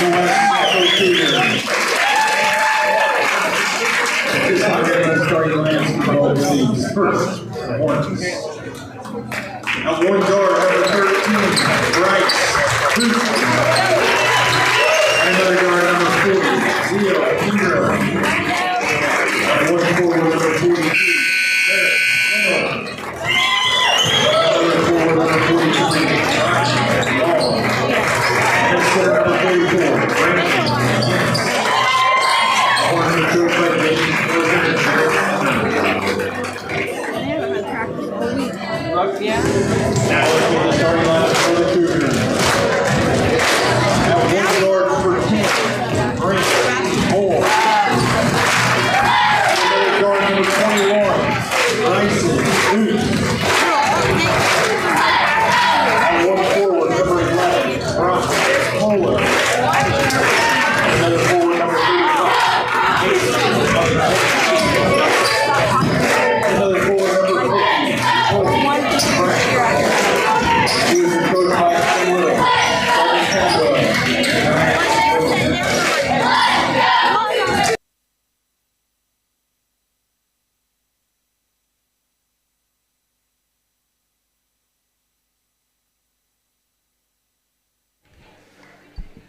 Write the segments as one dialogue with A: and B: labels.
A: At one guard, number 13, Bryce. Another guard, number 40, Leo Hero. At one forward, number 42, another forward, number 43, Long. And center, number 44, Brandon. Horn control by Jason.
B: Yeah.
A: Now let's get the starting lineup for the Cougars. Now one guard for 10, Brent Moore. Another guard number 21, Bryson Booth. And one forward, number 11, Brock Fuller. Another forward, number 35, another forward, number 50,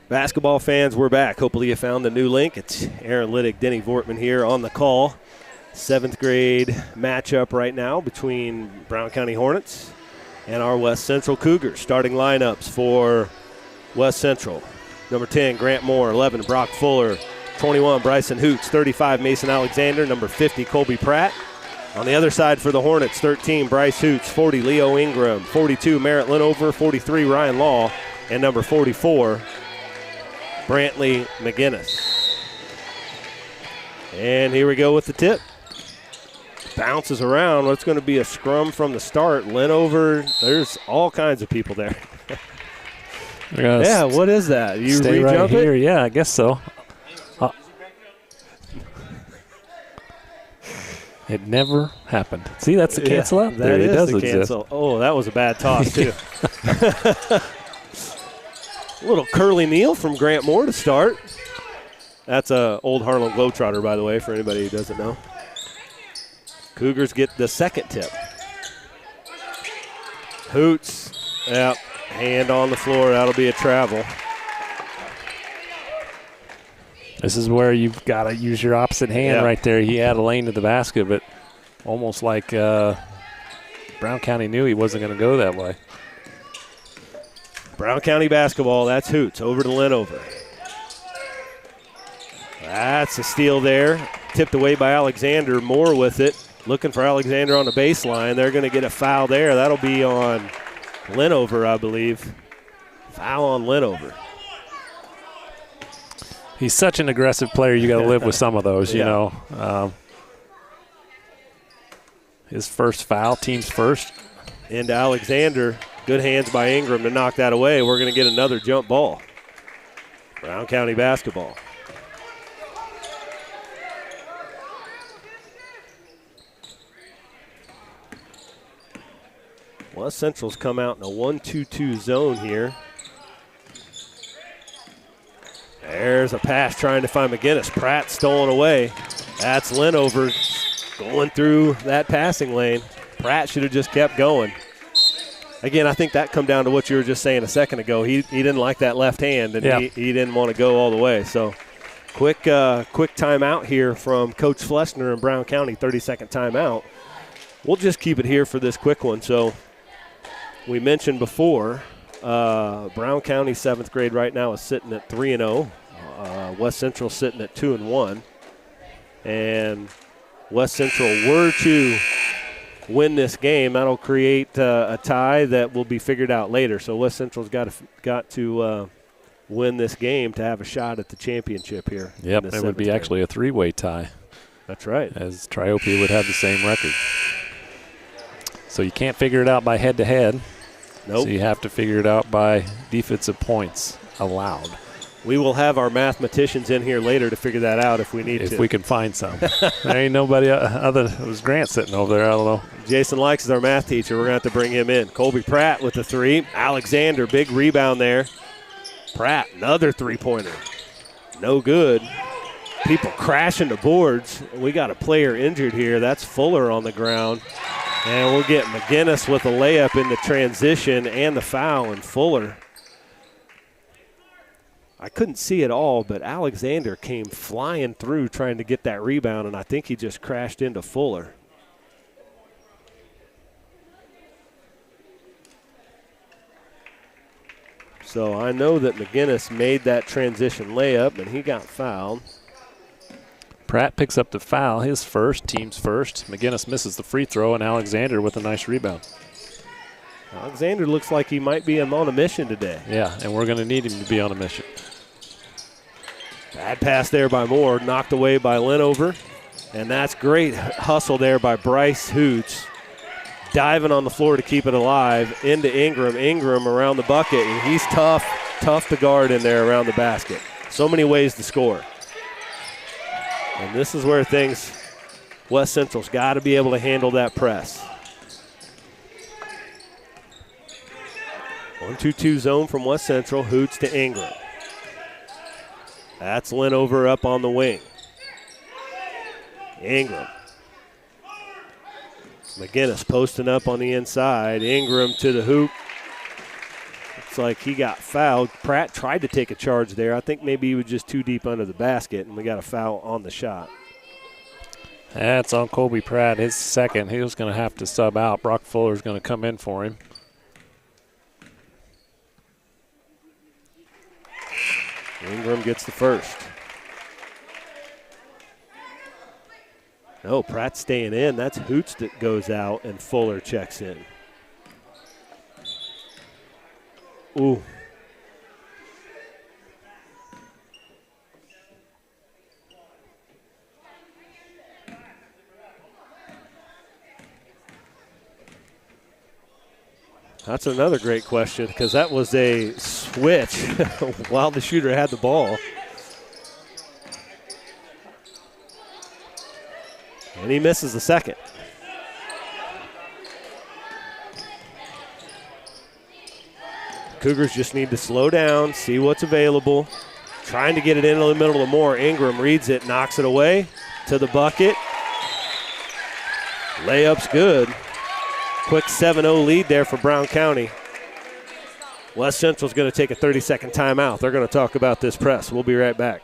C: Basketball fans, we're back. Hopefully you found the new link. It's Aaron Liddick, Denny Vortman here on the call. 7th grade matchup right now between Brown County Hornets and our West Central Cougars. Starting lineups for West Central. Number 10, Grant Moore. 11, Brock Fuller. 21, Bryson Hoots. 35, Mason Alexander. Number 50, Colby Pratt. On the other side for the Hornets, 13, Bryce Hoots. 40, Leo Ingram. 42, Merritt Linover. 43, Ryan Law. And number 44, Brantley McGinnis. And here we go with the tip. Bounces around. What's going to be a scrum from the start. Linover. There's all kinds of people there. Yeah, what is that? You
D: stay
C: re-jump
D: right here. Yeah, I guess so. It never happened. See, that's the cancel out.
C: That is does the cancel. Oh, that was a bad toss, too. A little curly kneel from Grant Moore to start. That's a old Harlem Globetrotter, by the way, for anybody who doesn't know. Cougars get the second tip. Hoots, yep, hand on the floor. That'll be a travel.
D: This is where you've got to use your opposite hand right there. He had a lane to the basket, but almost like Brown County knew he wasn't going to go that way.
C: Brown County basketball, that's Hoots, over to Linover. That's a steal there. Tipped away by Alexander. Moore with it. Looking for Alexander on the baseline. They're going to get a foul there. That'll be on Linover, I believe. Foul on Linover.
D: He's such an aggressive player. You got to live with some of those, you know. His first foul, team's first.
C: Into Alexander. Good hands by Ingram to knock that away. We're going to get another jump ball. Brown County basketball. West Central's come out in a 1-2-2 zone here. There's a pass trying to find McGinnis. Pratt stolen away. That's Linover going through that passing lane. Pratt should have just kept going. Again, I think that come down to what you were just saying a second ago. He didn't like that left hand, and he didn't want to go all the way. So quick timeout here from Coach Flessner in Brown County, 30-second timeout. We'll just keep it here for this quick one. So we mentioned before, Brown County 7th grade right now is sitting at 3-0. West Central sitting at 2-1. And West Central were to win this game, that'll create a tie that will be figured out later. So West Central's got to win this game to have a shot at the championship here.
D: Yep, it would be actually a three-way tie.
C: That's right.
D: As Triopia would have the same record. So you can't figure it out by head-to-head.
C: Nope.
D: So you have to figure it out by defensive points allowed.
C: We will have our mathematicians in here later to figure that out if we need to.
D: If we can find some. There ain't nobody other. It was Grant sitting over there. I don't know.
C: Jason Likes is our math teacher. We're going to have to bring him in. Colby Pratt with the three. Alexander, big rebound there. Pratt, another three-pointer. No good. People crashing the boards. We got a player injured here. That's Fuller on the ground. And we'll get McGinnis with a layup in the transition and the foul, and Fuller. I couldn't see it all, but Alexander came flying through trying to get that rebound, and I think he just crashed into Fuller. So I know that McGinnis made that transition layup, and he got fouled.
D: Pratt picks up the foul, his first, team's first. McGinnis misses the free throw, and Alexander with a nice rebound.
C: Alexander looks like he might be on a mission today.
D: Yeah, and we're going to need him to be on a mission.
C: Bad pass there by Moore, knocked away by Linover. And that's great hustle there by Bryce Hoots. Diving on the floor to keep it alive into Ingram. Ingram around the bucket, and he's tough to guard in there around the basket. So many ways to score. And this is where West Central's got to be able to handle that press. 1-2-2 zone from West Central. Hoots to Ingram. That's Linover up on the wing. Ingram. McGinnis posting up on the inside. Ingram to the hoop. Looks like he got fouled. Pratt tried to take a charge there. I think maybe he was just too deep under the basket, and we got a foul on the shot.
D: That's on Colby Pratt, his second. He was going to have to sub out. Brock Fuller's going to come in for him.
C: Ingram gets the first. No, Pratt's staying in. That's Hoots that goes out, and Fuller checks in. Ooh. That's another great question, because that was a switch while the shooter had the ball. And he misses the second. Cougars just need to slow down, see what's available. Trying to get it into the middle of Moore. Ingram reads it, knocks it away to the bucket. Layup's good. Quick 7-0 lead there for Brown County. West Central's going to take a 30-second timeout. They're going to talk about this press. We'll be right back.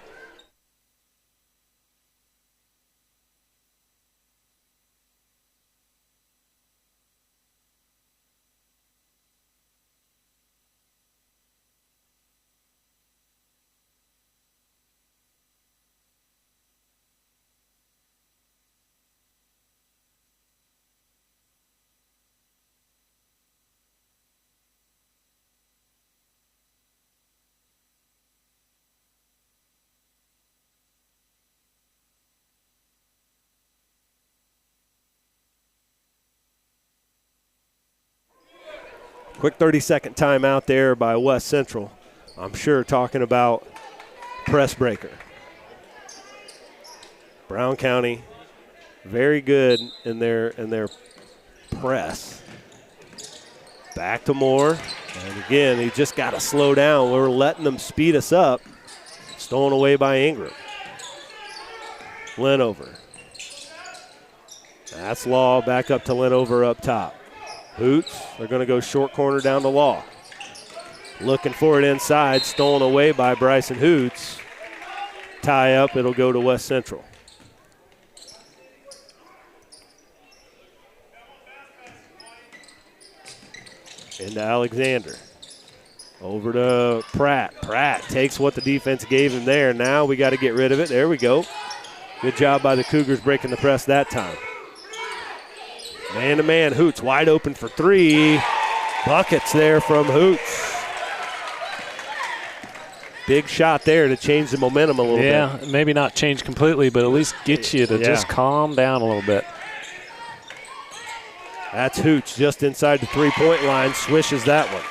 C: Quick 30-second timeout there by West Central. I'm sure talking about press breaker. Brown County, very good in their press. Back to Moore. And again, he just got to slow down. We're letting them speed us up. Stolen away by Ingram. Linover. That's Law back up to Linover up top. Hoots, they're going to go short corner down to Law. Looking for it inside, stolen away by Bryson Hoots. Tie up, it'll go to West Central. Into Alexander. Over to Pratt. Pratt takes what the defense gave him there. Now we got to get rid of it. There we go. Good job by the Cougars breaking the press that time. Man-to-man, Hoots wide open for three. Buckets there from Hoots. Big shot there to change the momentum a little bit.
D: Yeah, maybe not change completely, but at least get you to just calm down a little bit.
C: That's Hoots just inside the three-point line, swishes that one.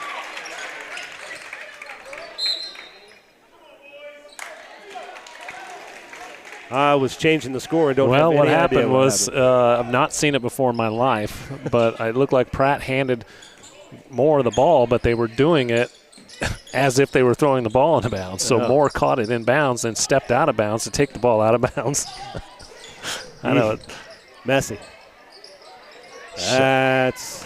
C: I was changing the score and don't have any
D: what
C: idea
D: happened
C: what
D: was
C: happened.
D: I've not seen it before in my life, but it looked like Pratt handed Moore the ball, but they were doing it as if they were throwing the ball in bounds. So Moore caught it in bounds and stepped out of bounds to take the ball out of bounds. I know it.
C: Messy. That's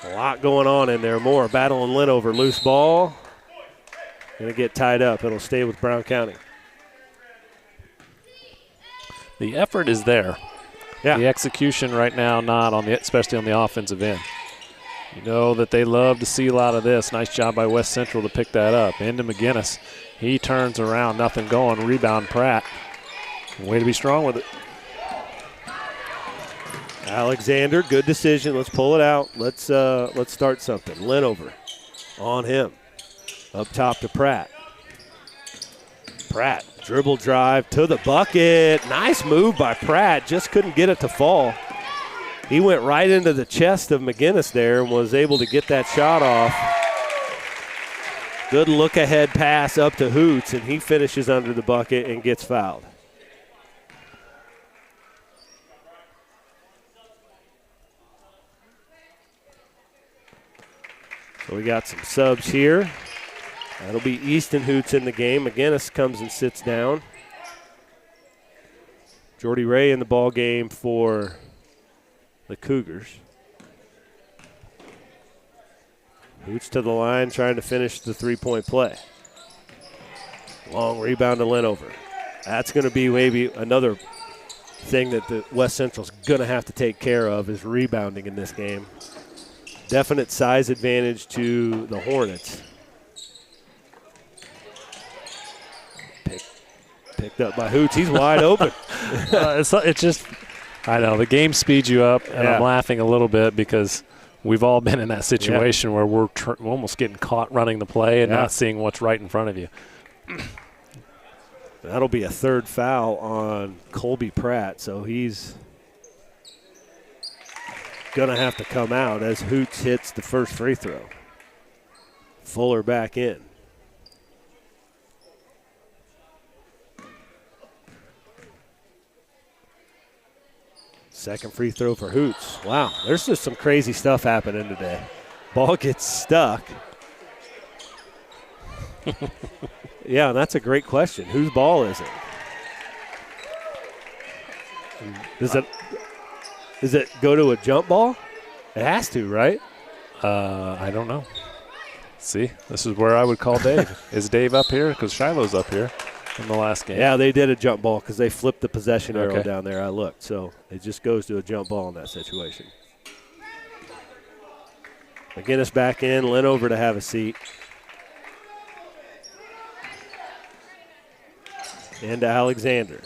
C: a lot going on in there. Moore battling Lynn over loose ball. Going to get tied up. It'll stay with Brown County.
D: The effort is there.
C: Yeah.
D: The execution right now not on the, especially on the offensive end. You know that they love to see a lot of this. Nice job by West Central to pick that up. Into McGinnis. He turns around, nothing going. Rebound Pratt. Way to be strong with it.
C: Alexander, good decision. Let's pull it out. Let's start something. Linover on him. Up top to Pratt. Pratt, dribble drive to the bucket. Nice move by Pratt. Just couldn't get it to fall. He went right into the chest of McGinnis there and was able to get that shot off. Good look-ahead pass up to Hoots, and he finishes under the bucket and gets fouled. So we got some subs here. That'll be Easton Hoots in the game. McGinnis comes and sits down. Jordy Ray in the ball game for the Cougars. Hoots to the line, trying to finish the three-point play. Long rebound to Linover. That's going to be maybe another thing that the West Central's going to have to take care of is rebounding in this game. Definite size advantage to the Hornets. Picked up by Hoots. He's wide open.
D: It's just, I know, the game speeds you up, and I'm laughing a little bit because we've all been in that situation where we're almost getting caught running the play and not seeing what's right in front of you.
C: That'll be a third foul on Colby Pratt, so he's going to have to come out as Hoots hits the first free throw. Fuller back in. Second free throw for Hoots. Wow, there's just some crazy stuff happening today. Ball gets stuck. Yeah, that's a great question. Whose ball is it? Does it go to a jump ball? It has to, right?
D: I don't know. See, this is where I would call Dave. Is Dave up here? Because Shiloh's up here in the last game.
C: Yeah, they did a jump ball because they flipped the possession arrow down there. I looked. So it just goes to a jump ball in that situation. McGinnis back in. Linover to have a seat. Into Alexander.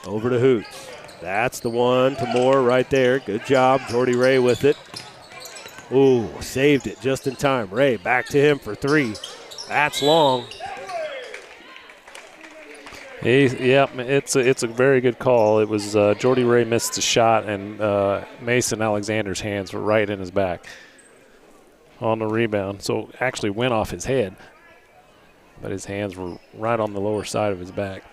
C: Over to Hoots. That's the one to Moore right there. Good job. Jordy Ray with it. Ooh, saved it just in time. Ray back to him for three. That's long.
D: It's a very good call. It was Jordy Ray missed a shot, and Mason Alexander's hands were right in his back on the rebound. So actually went off his head, but his hands were right on the lower side of his back.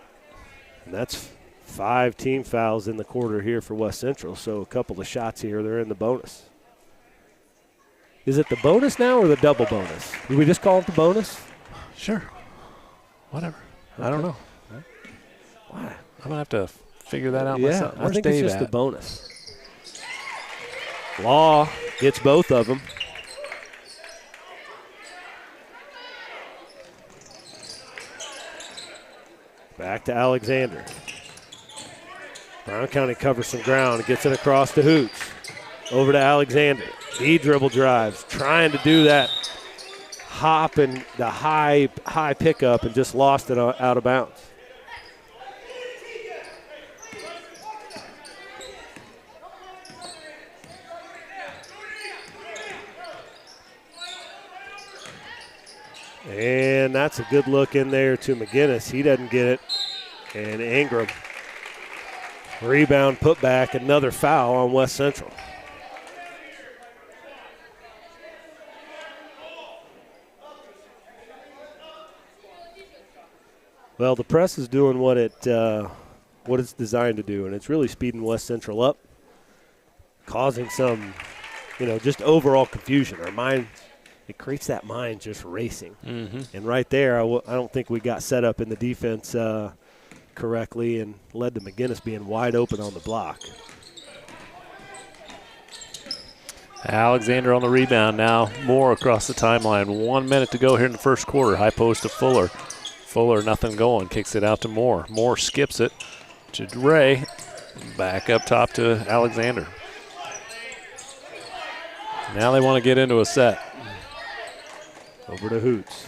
C: And that's 5 team fouls in the quarter here for West Central, so a couple of shots here, they're in the bonus. Is it the bonus now or the double bonus? Did we just call it the bonus?
D: Sure. Whatever. Okay. I don't know. Why? I'm going to have to figure that out myself.
C: I think Dave it's just the bonus. Law gets both of them. Back to Alexander. Brown County covers some ground, gets it across to Hoots. Over to Alexander. He dribble drives, trying to do that hop and the high pickup and just lost it out of bounds. And that's a good look in there to McGinnis. He doesn't get it. And Ingram. Rebound, put back, another foul on West Central. Well, the press is doing what it's designed to do, and it's really speeding West Central up, causing some just overall confusion. Our mind, it creates that mind just racing. And right there, I don't think we got set up in the defense correctly and led to McGinnis being wide open on the block.
D: Alexander on the rebound now. Moore across the timeline. 1 minute to go here in the first quarter. High post to Fuller. Fuller, nothing going. Kicks it out to Moore. Moore skips it to Ray. Back up top to Alexander. Now they want to get into a set.
C: Over to Hoots.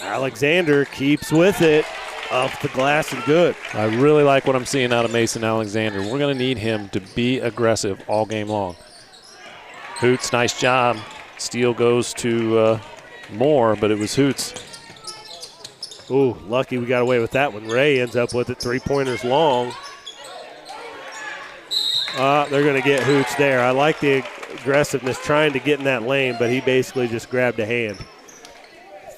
C: Alexander keeps with it. Off the glass and good.
D: I really like what I'm seeing out of Mason Alexander. We're going to need him to be aggressive all game long. Hoots, nice job. Steal goes to Moore, but it was Hoots.
C: Ooh, lucky we got away with that one. Ray ends up with it. 3-pointers long. They're going to get Hoots there. I like the aggressiveness trying to get in that lane, but he basically just grabbed a hand.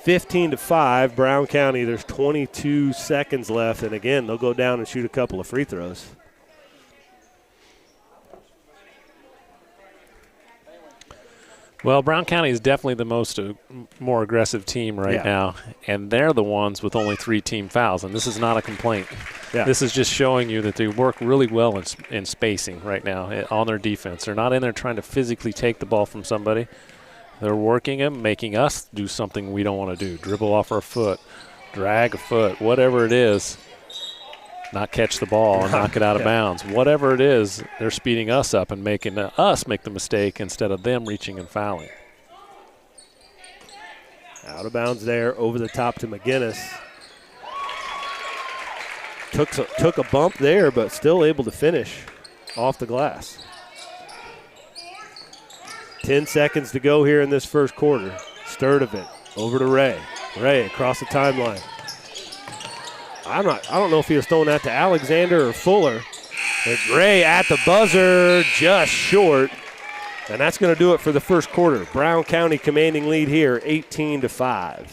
C: 15-5, Brown County. There's 22 seconds left, and again, they'll go down and shoot a couple of free throws.
D: Well, Brown County is definitely the more aggressive team right now, and they're the ones with only 3 team fouls, and this is not a complaint.
C: Yeah.
D: This is just showing you that they work really well in spacing right now on their defense. They're not in there trying to physically take the ball from somebody. They're working them, making us do something we don't want to do. Dribble off our foot, drag a foot, whatever it is. Not catch the ball and knock it out of bounds. Whatever it is, they're speeding us up and making us make the mistake instead of them reaching and fouling.
C: Out of bounds there, over the top to McGinnis. Took a bump there, but still able to finish off the glass. 10 seconds to go here in this first quarter. Sturdivant over to Ray. Ray across the timeline. I don't know if he was throwing that to Alexander or Fuller. But Ray at the buzzer, just short. And that's going to do it for the first quarter. Brown County commanding lead here, 18-5.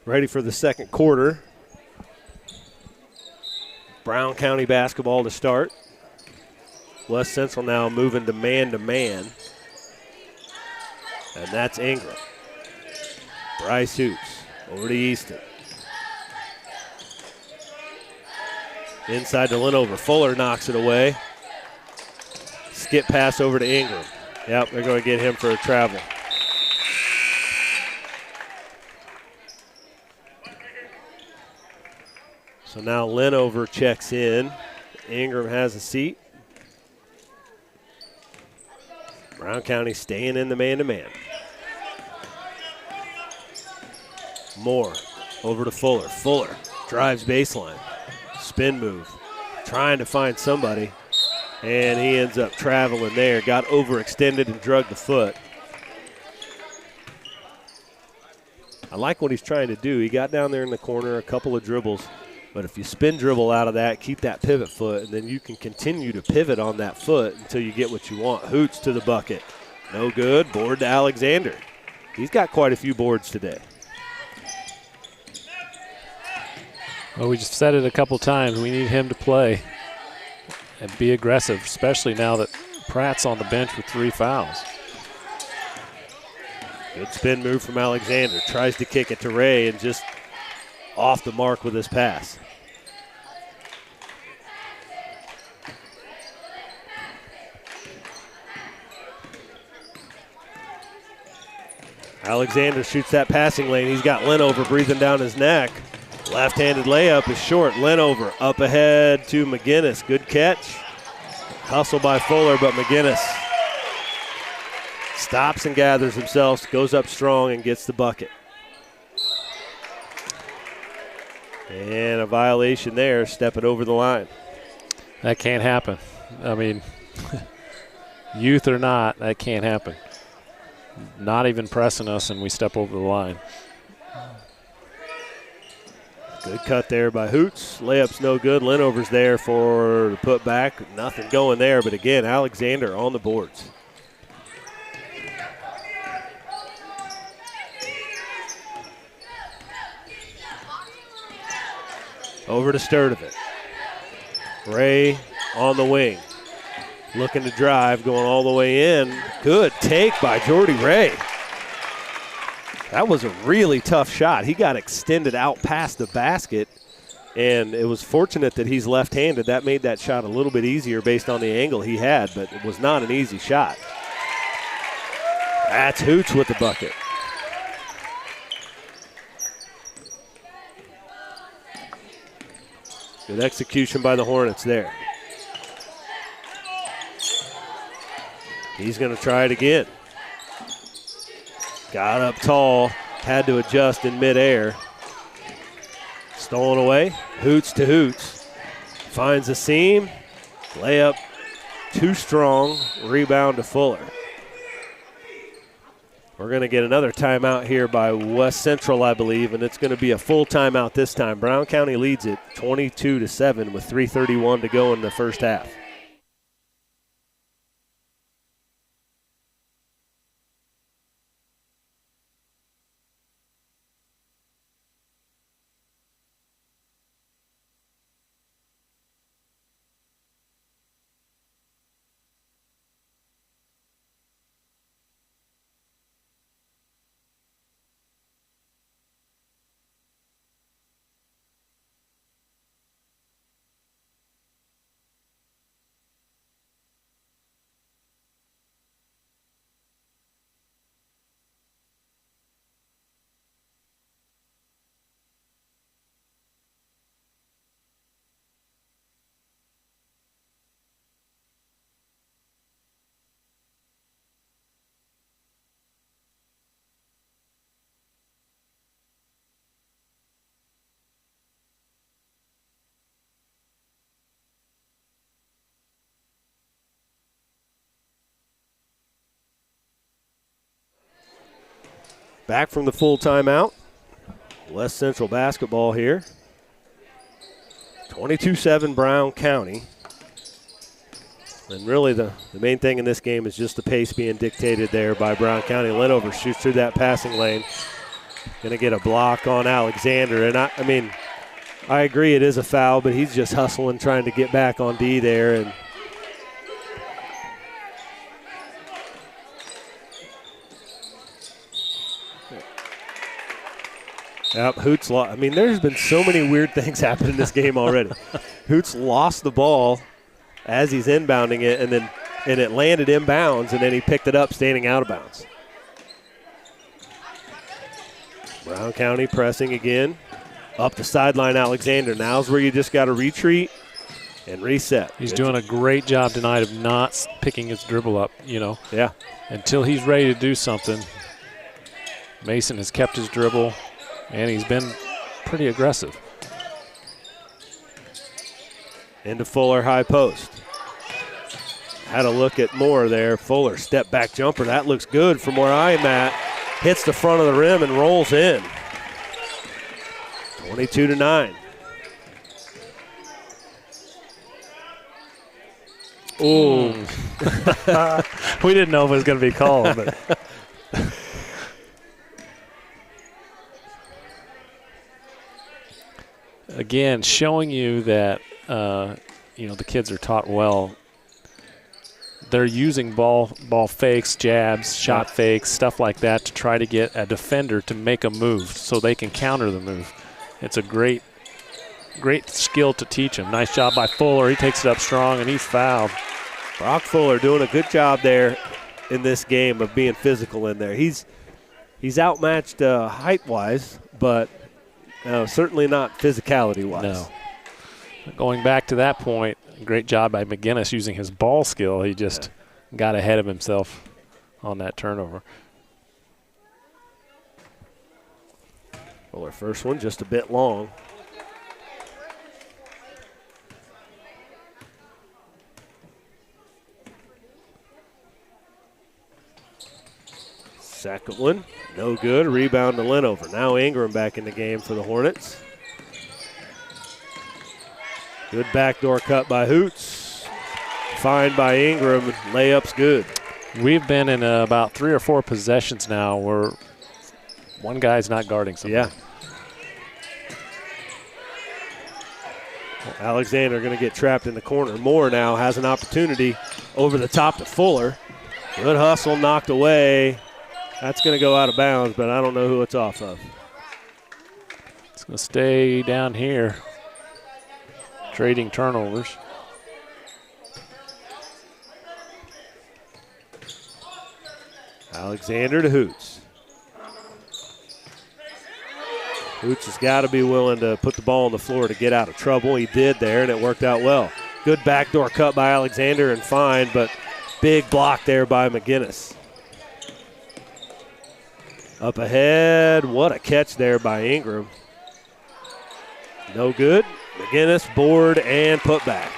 C: Ready for the second quarter. Brown County basketball to start. West Central now moving to man. And that's Ingram. Bryce Hoots over to Easton. Inside to Linover. Fuller knocks it away. Skip pass over to Ingram. Yep, they're going to get him for a travel. So now Linover checks in. Ingram has a seat. Brown County staying in the man-to-man. Moore over to Fuller. Fuller drives baseline. Spin move. Trying to find somebody. And he ends up traveling there. Got overextended and drug the foot. I like what he's trying to do. He got down there in the corner, a couple of dribbles. But if you spin dribble out of that, keep that pivot foot, and then you can continue to pivot on that foot until you get what you want. Hoots to the bucket. No good. Board to Alexander. He's got quite a few boards today.
D: Well, we just said it a couple times. We need him to play and be aggressive, especially now that Pratt's on the bench with 3 fouls.
C: Good spin move from Alexander. Tries to kick it to Ray and just off the mark with his pass. Alexander shoots that passing lane. He's got Linover breathing down his neck. Left-handed layup is short. Linover up ahead to McGinnis. Good catch. Hustle by Fuller, but McGinnis stops and gathers himself, goes up strong and gets the bucket. And a violation there, stepping over the line.
D: That can't happen. I mean, youth or not, that can't happen. Not even pressing us, and we step over the line.
C: Good cut there by Hoots. Layup's no good. Linover's there for the putback. Nothing going there, but again, Alexander on the boards. Over to Sturdivant. Ray on the wing. Looking to drive, going all the way in. Good take by Jordy Ray. That was a really tough shot. He got extended out past the basket, and it was fortunate that he's left-handed. That made that shot a little bit easier based on the angle he had, but it was not an easy shot. That's Hoots with the bucket. Good execution by the Hornets there. He's going to try it again. Got up tall, had to adjust in midair. Stolen away, Hoots to Hoots. Finds a seam, layup too strong, rebound to Fuller. We're going to get another timeout here by West Central, I believe, and it's going to be a full timeout this time. Brown County leads it 22-7 with 3:31 to go in the first half. Back from the full timeout. West Central basketball here. 22-7 Brown County. And really the main thing in this game is just the pace being dictated there by Brown County. Linover shoots through that passing lane. Going to get a block on Alexander. And I mean, I agree it is a foul, but he's just hustling, trying to get back on D there. And yep, Hoots lost. I mean, there's been so many weird things happen in this game already. Hoots lost the ball as he's inbounding it, and it landed inbounds, and then he picked it up standing out of bounds. Brown County pressing again. Up the sideline, Alexander. Now's where you just got to retreat and reset.
D: He's doing a great job tonight of not picking his dribble up, you know.
C: Yeah.
D: Until he's ready to do something, Mason has kept his dribble, and he's been pretty aggressive.
C: Into Fuller, high post. Had a look at Moore there. Fuller, step back jumper. That looks good from where I'm at. Hits the front of the rim and rolls in. 22-9. Ooh.
D: We didn't know if it was going to be called, but again, showing you that the kids are taught well. They're using ball fakes, jabs, shot fakes, stuff like that to try to get a defender to make a move so they can counter the move. It's a great skill to teach him. Nice job by Fuller. He takes it up strong, and he's fouled.
C: Brock Fuller doing a good job there in this game of being physical in there. He's outmatched height-wise, but certainly not physicality-wise.
D: No. Going back to that point, great job by McGinnis using his ball skill. He just got ahead of himself on that turnover.
C: Fuller first one just a bit long. Second one, no good. Rebound to Linover. Now Ingram back in the game for the Hornets. Good backdoor cut by Hoots. Fine by Ingram. Layup's good.
D: We've been in about 3 or 4 possessions now where one guy's not guarding somebody.
C: Yeah. Alexander going to get trapped in the corner. Moore now has an opportunity over the top to Fuller. Good hustle, knocked away. That's going to go out of bounds, but I don't know who it's off of.
D: It's going to stay down here. Trading turnovers.
C: Alexander to Hoots. Hoots has got to be willing to put the ball on the floor to get out of trouble. He did there, and it worked out well. Good backdoor cut by Alexander and fine, but big block there by McGinnis. Up ahead, what a catch there by Ingram. No good. McGinnis, board, and put back.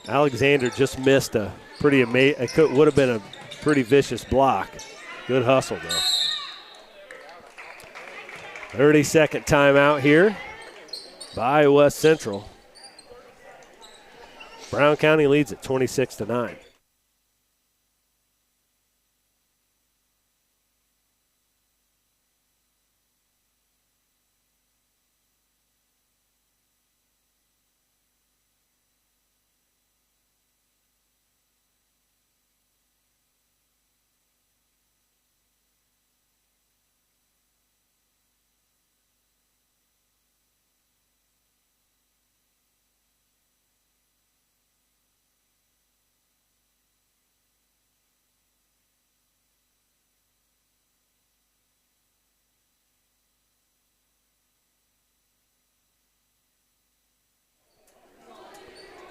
C: Alexander just missed a pretty amazing, it would have been a pretty vicious block. Good hustle, though. 30-second timeout here by West Central. Brown County leads at 26-9.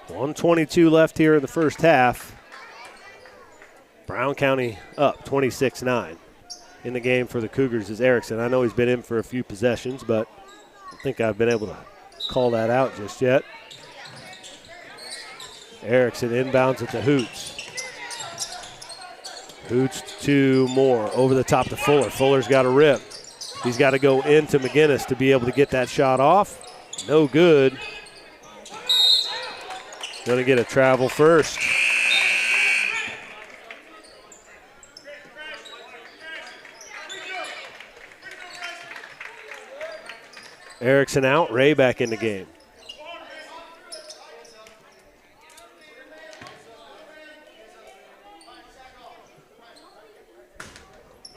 C: .122 left here in the first half. Brown County up 26-9. In the game for the Cougars is Erickson. I know he's been in for a few possessions, but I don't think I've been able to call that out just yet. Erickson inbounds it to Hoots. Hoots to Moore. Over the top to Fuller. Fuller's got a rip. He's got to go into McGinnis to be able to get that shot off. No good. Going to get a travel first. Erickson out, Ray back in the game.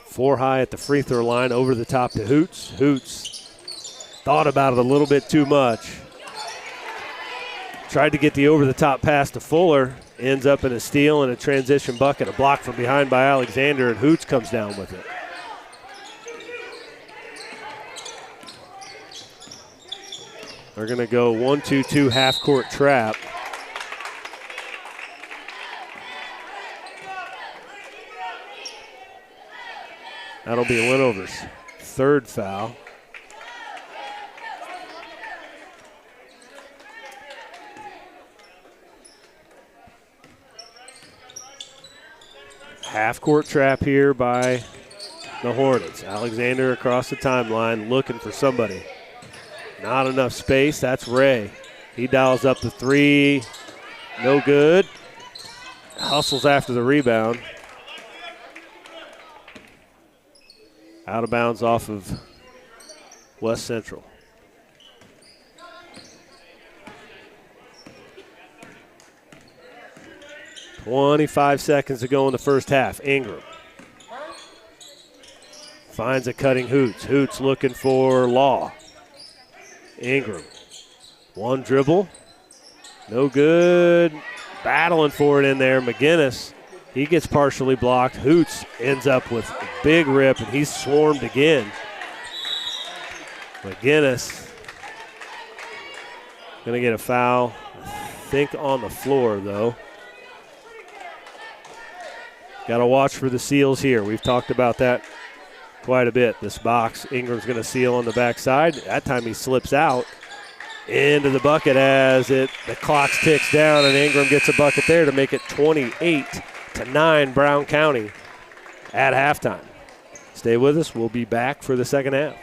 C: Four high at the free throw line, over the top to Hoots. Hoots thought about it a little bit too much. Tried to get the over-the-top pass to Fuller. Ends up in a steal and a transition bucket. A block from behind by Alexander, and Hoots comes down with it. They're going to go 1-2-2 half-court trap. That'll be Linover's third foul. Half-court trap here by the Hornets. Alexander across the timeline looking for somebody. Not enough space. That's Ray. He dials up the three. No good. Hustles after the rebound. Out of bounds off of West Central. .25 seconds to go in the first half. Ingram finds a cutting Hoots. Hoots looking for Law. Ingram. One dribble. No good. Battling for it in there. McGinnis, he gets partially blocked. Hoots ends up with a big rip, and he's swarmed again. McGinnis going to get a foul, I think on the floor, though. Got to watch for the seals here. We've talked about that quite a bit. This box, Ingram's going to seal on the backside. That time he slips out into the bucket as the clock ticks down, and Ingram gets a bucket there to make it 28-9 Brown County at halftime. Stay with us. We'll be back for the second half.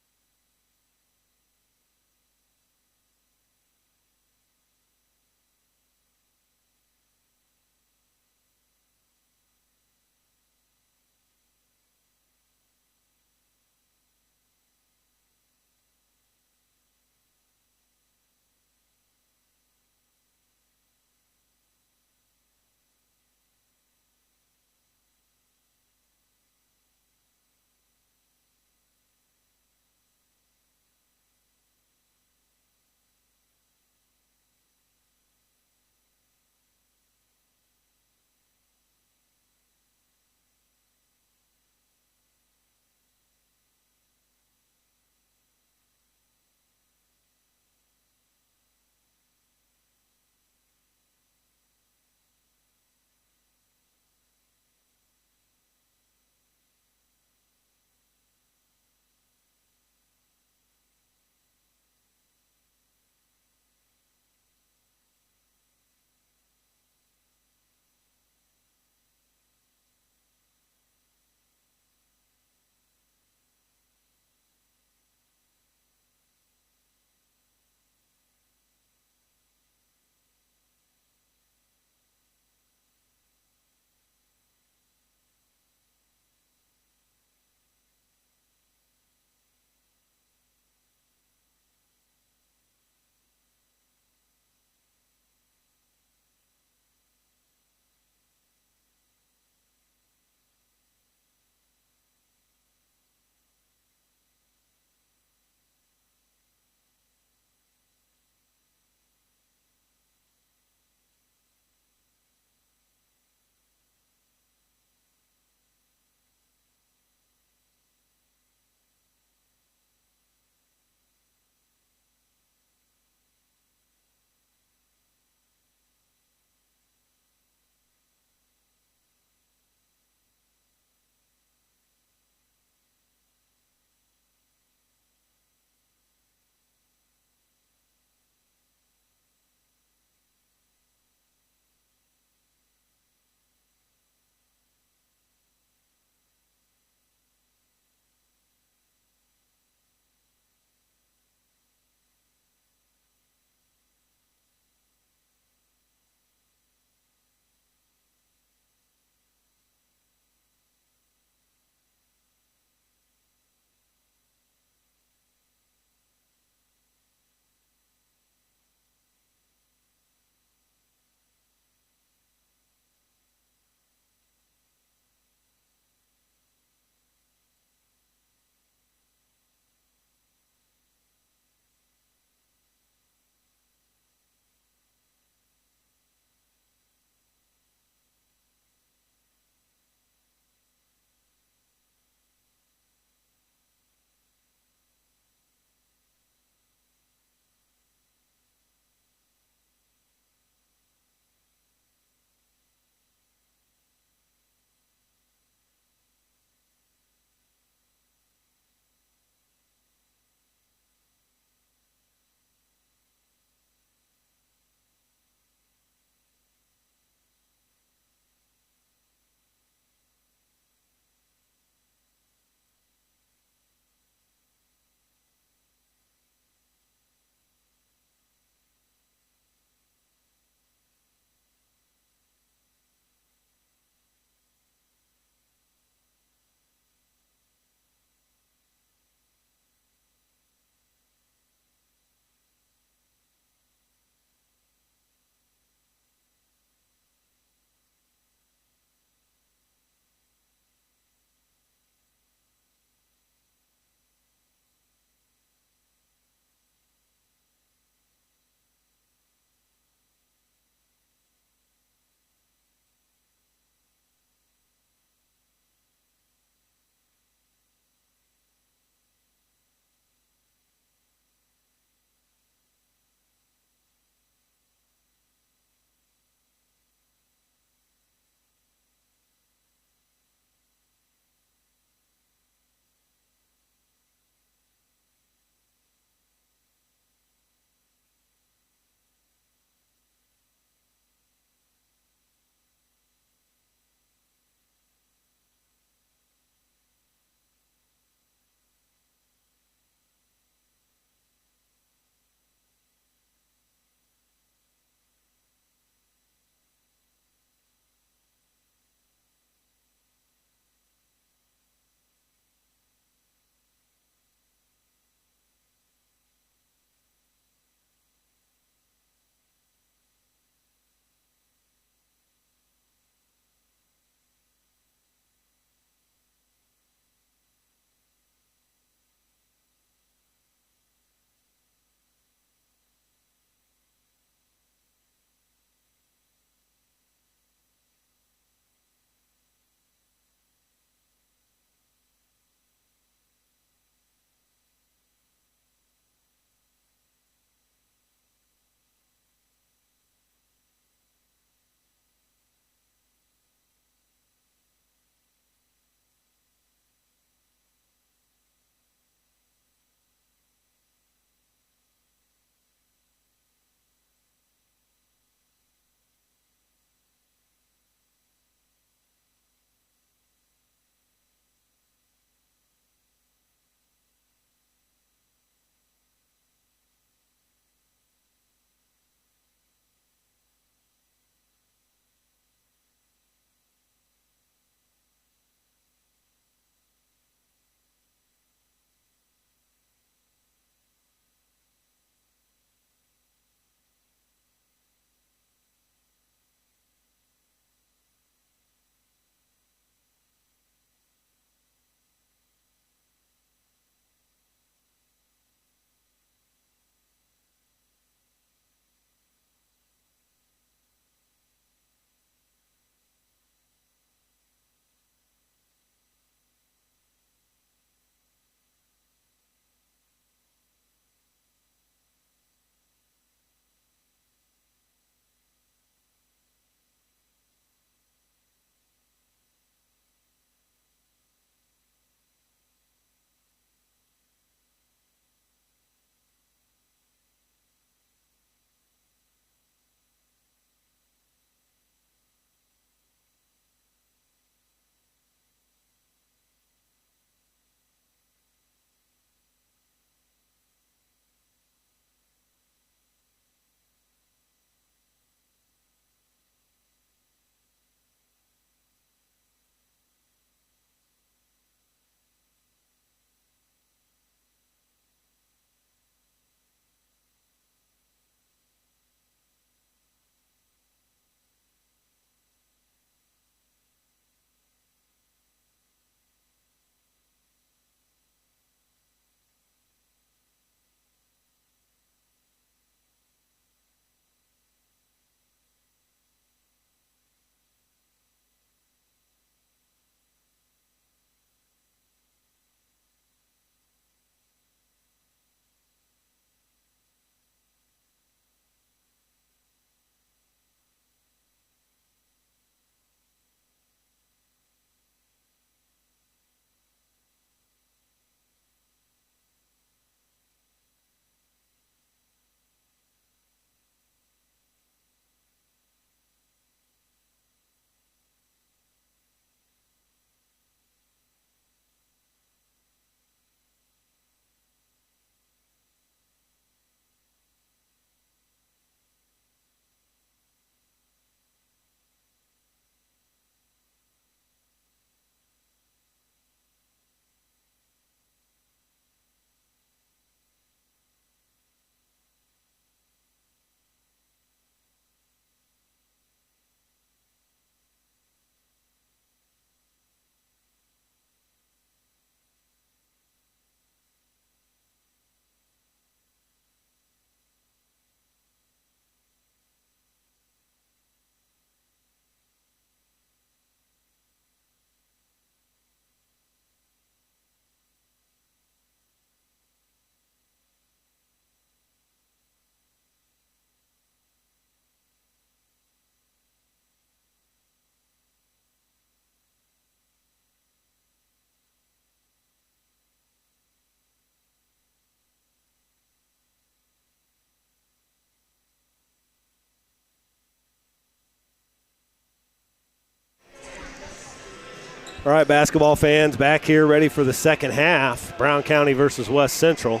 C: All right, basketball fans, back here ready for the second half. Brown County versus West Central.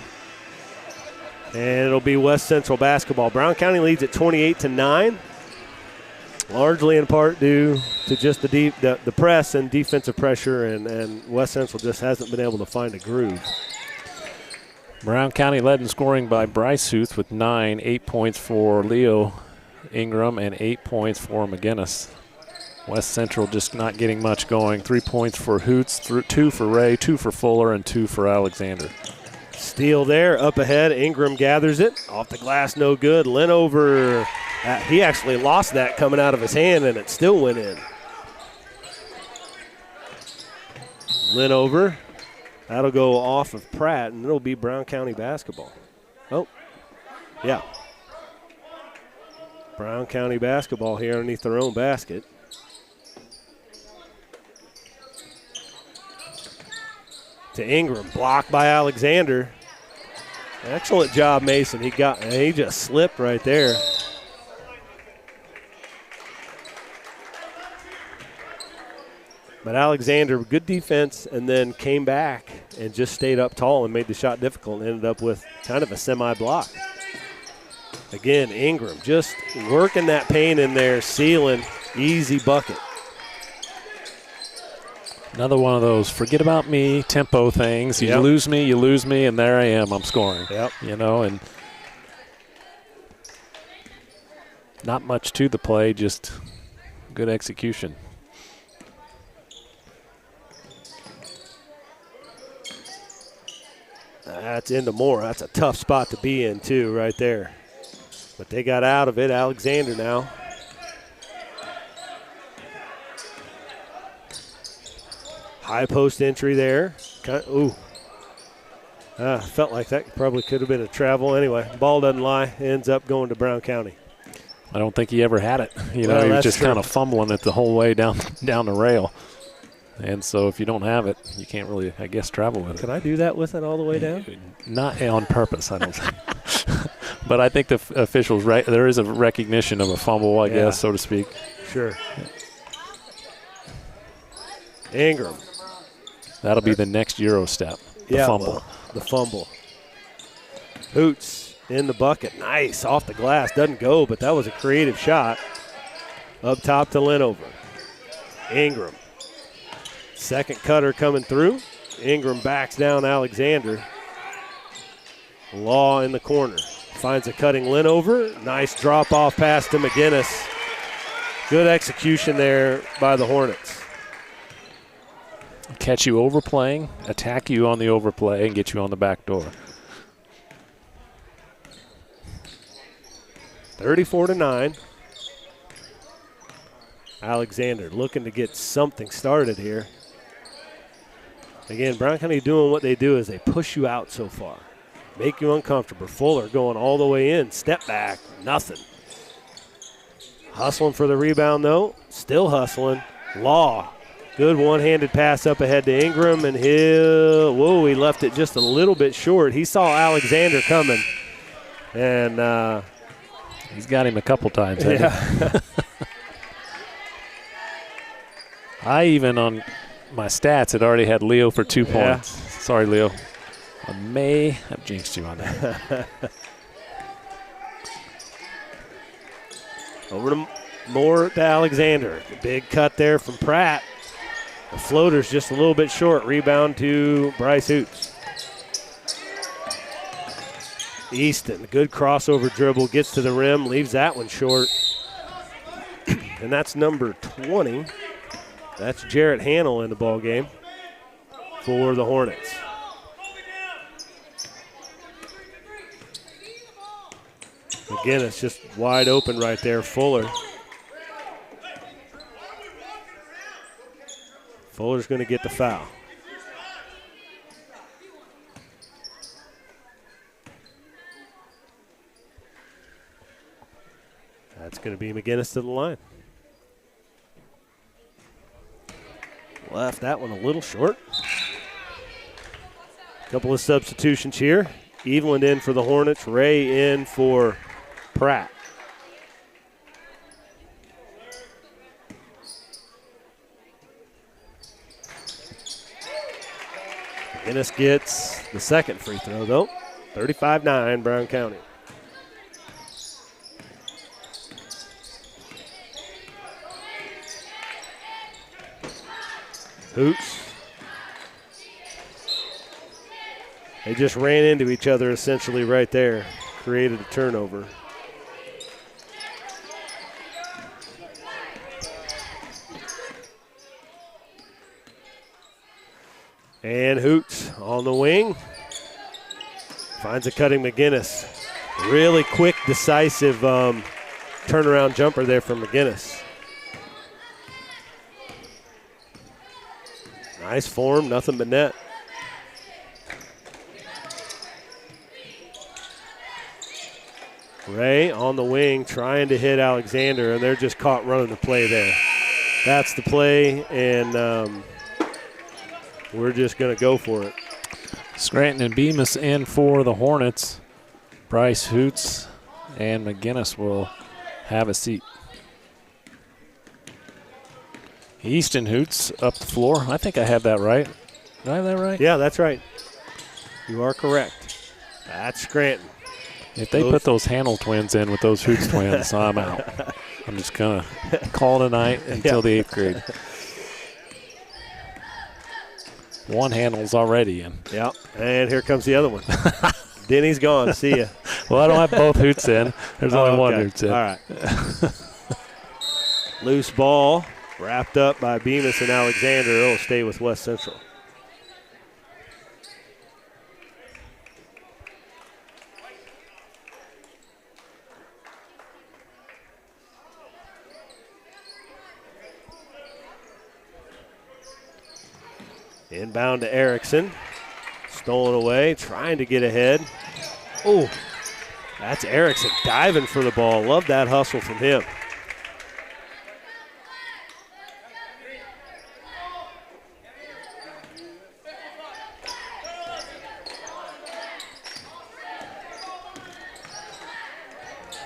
C: And it'll be West Central basketball. Brown County leads at 28-9, largely in part due to just the press and defensive pressure, and West Central just hasn't been able to find a groove.
D: Brown County led in scoring by Bryce Huth with 9, 8 points for Leo Ingram, and 8 points for McGinnis. West Central just not getting much going. 3 points for Hoots, 2 for Ray, 2 for Fuller, and 2 for Alexander.
C: Steal there, up ahead. Ingram gathers it. Off the glass, no good. Linover, he actually lost that coming out of his hand, and it still went in. Linover, that'll go off of Pratt, and it'll be Brown County basketball. Oh, yeah. Brown County basketball here underneath their own basket. To Ingram, blocked by Alexander. Excellent job, Mason. He just slipped right there. But Alexander, good defense, and then came back and just stayed up tall and made the shot difficult and ended up with kind of a semi-block. Again, Ingram just working that paint in there, sealing, easy bucket.
D: Another one of those forget about me tempo things. You lose me, and there I am. I'm scoring.
C: Yep.
D: You know, and not much to the play, just good execution.
C: That's into more. That's a tough spot to be in, too, right there. But they got out of it. Alexander now. High post entry there. Felt like that probably could have been a travel. Anyway, ball doesn't lie. Ends up going to Brown County.
D: I don't think he ever had it. You know, he was just kind of fumbling it the whole way down the rail. And so if you don't have it, you can't really, I guess, travel with it.
C: Can I do that with it all the way down?
D: Not on purpose, I don't think. But I think the officials, right, there is a recognition of a fumble, I guess, so to speak.
C: Sure. Ingram.
D: That'll be the next Euro step, the fumble.
C: Well, the fumble. Hoots in the bucket. Nice. Off the glass. Doesn't go, but that was a creative shot. Up top to Linover. Ingram. Second cutter coming through. Ingram backs down Alexander. Law in the corner. Finds a cutting Linover. Nice drop-off pass to McGinnis. Good execution there by the Hornets.
D: Catch you overplaying, attack you on the overplay, and get you on the back door.
C: 34-9. Alexander looking to get something started here. Again, Brown County doing what they do is they push you out so far. Make you uncomfortable. Fuller going all the way in. Step back. Nothing. Hustling for the rebound, though. Still hustling. Law. Good one-handed pass up ahead to Ingram, and he left it just a little bit short. He saw Alexander coming, and
D: he's got him a couple times.
C: Yeah.
D: I even on my stats had already had Leo for 2 points. Sorry, Leo. I may have jinxed you on that.
C: Over to Moore to Alexander. The big cut there from Pratt. The floater's just a little bit short. Rebound to Bryce Hoots. Easton, good crossover dribble, gets to the rim, leaves that one short. And that's number 20. That's Jarrett Hannell in the ball game for the Hornets. Again, it's just wide open right there. Fuller. Fuller's going to get the foul. That's going to be McGinnis to the line. Left that one a little short. Couple of substitutions here. Eveland in for the Hornets. Ray in for Pratt. Ennis gets the second free throw, though. 35-9, Brown County. Hoots. They just ran into each other essentially right there. Created a turnover. And Hoots on the wing. Finds a cutting McGinnis. Really quick, decisive turnaround jumper there from McGinnis. Nice form, nothing but net. Ray on the wing trying to hit Alexander, and they're just caught running the play there. That's the play, and we're just going to go for it.
D: Scranton and Bemis in for the Hornets. Bryce, Hoots, and McGinnis will have a seat. Easton Hoots up the floor. I think I have that right. Did I have that right?
C: Yeah, that's right. You are correct. That's Scranton.
D: If they put those Handel twins in with those Hoots twins, I'm out. I'm just going to call it a night until the 8th grade. One Handel's already in.
C: Yep, and here comes the other one. Denny's gone. See ya.
D: Well, I don't have both Hoots in. There's only one Hoots in.
C: All right. Loose ball wrapped up by Bemis and Alexander. It'll stay with West Central. Inbound to Erickson. Stolen away, trying to get ahead. Oh, that's Erickson diving for the ball. Love that hustle from him.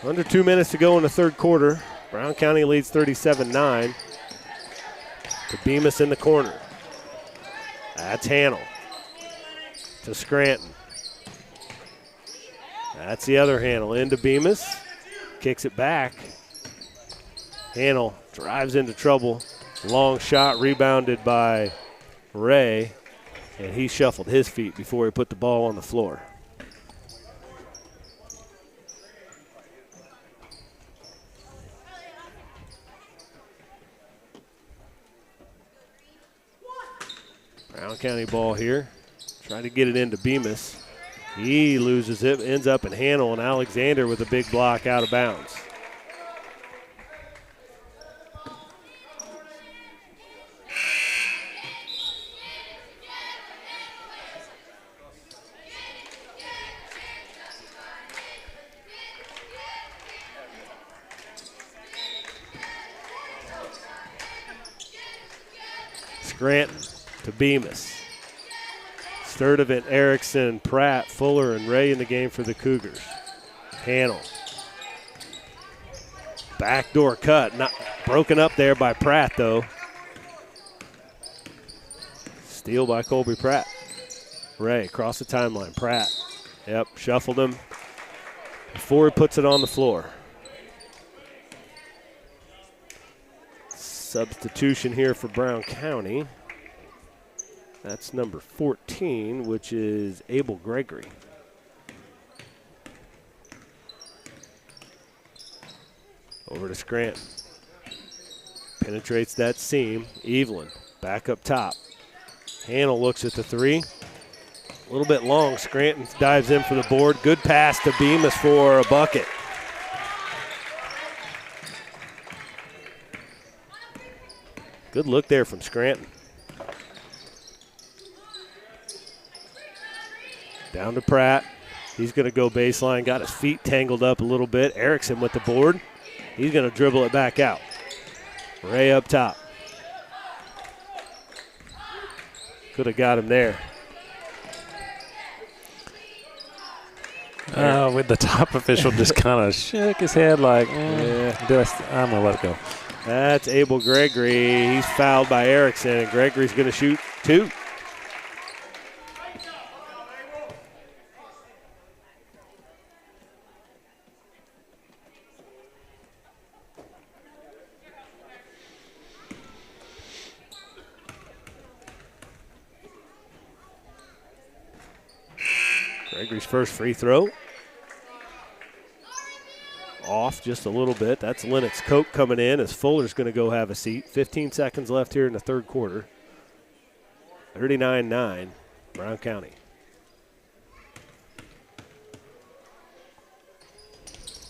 C: Under 2 minutes to go in the third quarter. Brown County leads 37-9. To Bemis in the corner. That's Hanel to Scranton. That's the other Hanel into Bemis. Kicks it back. Hanel drives into trouble. Long shot rebounded by Ray. And he shuffled his feet before he put the ball on the floor. Brown County ball here. Trying to get it into Bemis. He loses it, ends up in Hanel, and Alexander with a big block out of bounds. Scranton to Bemis. Sturdivant, Erickson, Pratt, Fuller, and Ray in the game for the Cougars. Hanel. Backdoor cut. Not broken up there by Pratt, though. Steal by Colby Pratt. Ray across the timeline. Pratt. Yep, shuffled him before he puts it on the floor. Substitution here for Brown County. That's number 14, which is Abel Gregory. Over to Scranton. Penetrates that seam. Evelyn back up top. Hanel looks at the three. A little bit long. Scranton dives in for the board. Good pass to Bemis for a bucket. Good look there from Scranton. Down to Pratt. He's going to go baseline. Got his feet tangled up a little bit. Erickson with the board. He's going to dribble it back out. Ray up top. Could have got him there.
D: With the top official just kind of shook his head like, I'm going to let it go.
C: That's Abel Gregory. He's fouled by Erickson, and Gregory's going to shoot two. Gregory's first free throw. Off just a little bit. That's Lennox Coke coming in as Fuller's going to go have a seat. 15 seconds left here in the third quarter. 39-9, Brown County.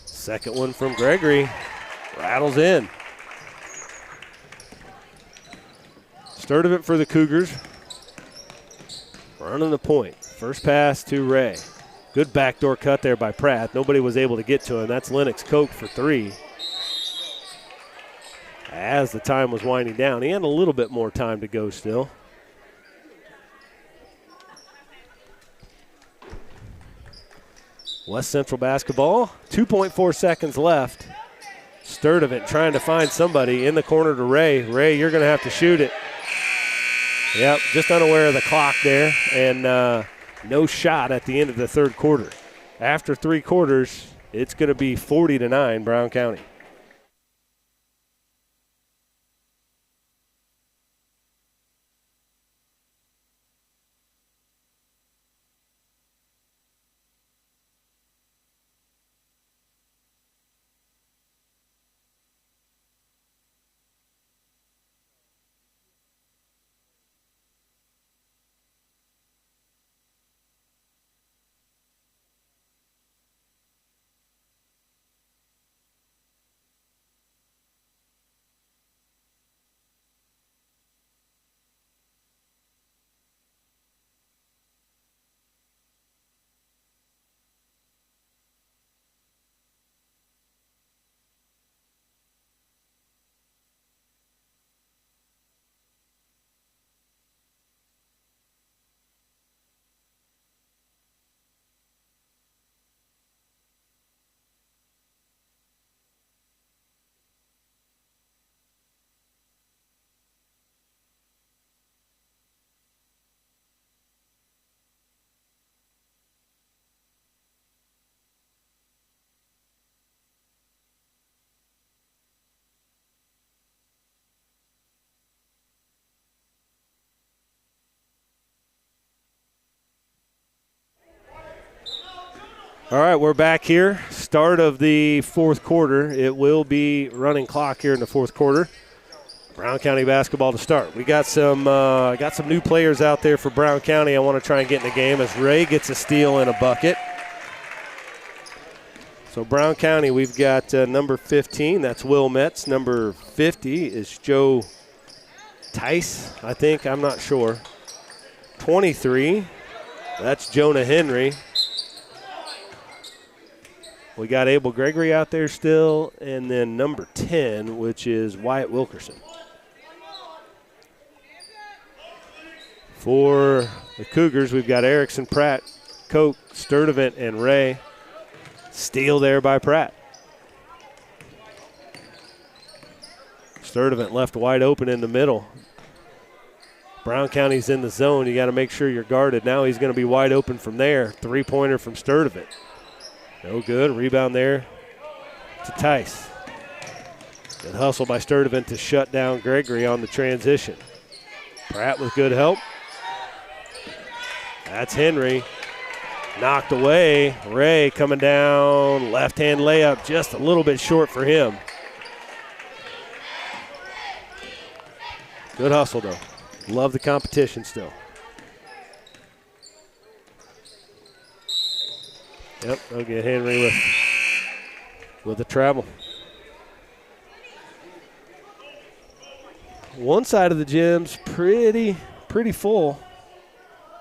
C: Second one from Gregory. Rattles in. Sturdivant for the Cougars. Running the point. First pass to Ray. Good backdoor cut there by Pratt. Nobody was able to get to him. That's Lennox Coke for three. As the time was winding down, he had a little bit more time to go still. West Central basketball, 2.4 seconds left. Sturdivant trying to find somebody in the corner to Ray. Ray, you're going to have to shoot it. Yep, just unaware of the clock there, and no shot at the end of the third quarter. After three quarters, it's going to be 40-9, Brown County. All right, we're back here. Start of the fourth quarter. It will be running clock here in the fourth quarter. Brown County basketball to start. We got some new players out there for Brown County I want to try and get in the game as Ray gets a steal and a bucket. So Brown County, we've got number 15, that's Will Metz. Number 50 is Joe Tice, I think. I'm not sure. 23, that's Jonah Henry. We got Abel Gregory out there still, and then number 10, which is Wyatt Wilkerson. For the Cougars, we've got Erickson, Pratt, Coke, Sturdivant, and Ray. Steal there by Pratt. Sturdivant left wide open in the middle. Brown County's in the zone. You got to make sure you're guarded. Now he's going to be wide open from there. Three-pointer from Sturdivant. No good. Rebound there to Tice. Good hustle by Sturdivant to shut down Gregory on the transition. Pratt with good help. That's Henry. Knocked away. Ray coming down. Left-hand layup just a little bit short for him. Good hustle, though. Love the competition still. Yep, they'll get Henry with the travel. One side of the gym's pretty full.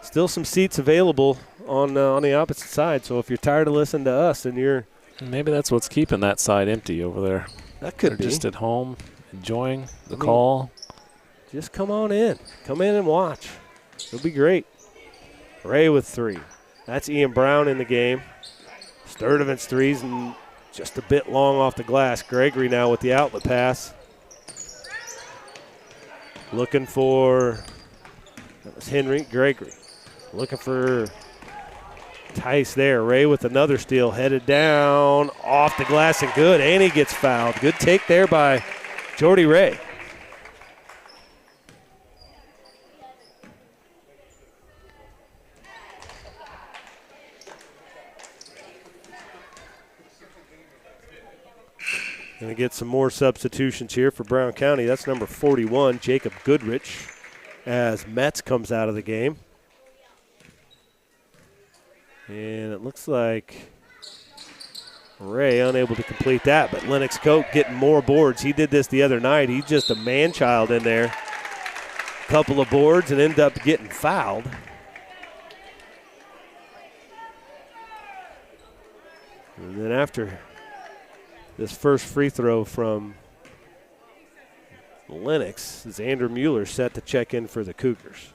C: Still some seats available on the opposite side. So if you're tired of listening to us and you're
D: maybe that's what's keeping that side empty over there.
C: That could
D: They're
C: be.
D: Just at home enjoying the call.
C: Just come on in. Come in and watch. It'll be great. Ray with three. That's Ian Brown in the game. Sturdivant's threes and just a bit long off the glass. Gregory now with the outlet pass. Looking for, that was Henry, Gregory. Looking for Tice there. Ray with another steal, headed down, off the glass and good, and he gets fouled. Good take there by Jordy Ray. Going to get some more substitutions here for Brown County. That's number 41, Jacob Goodrich, as Metz comes out of the game. And it looks like Ray unable to complete that, but Lennox Coke getting more boards. He did this the other night. He's just a man-child in there. Couple of boards and ended up getting fouled. And then after this first free throw from Lennox, Xander Mueller set to check in for the Cougars.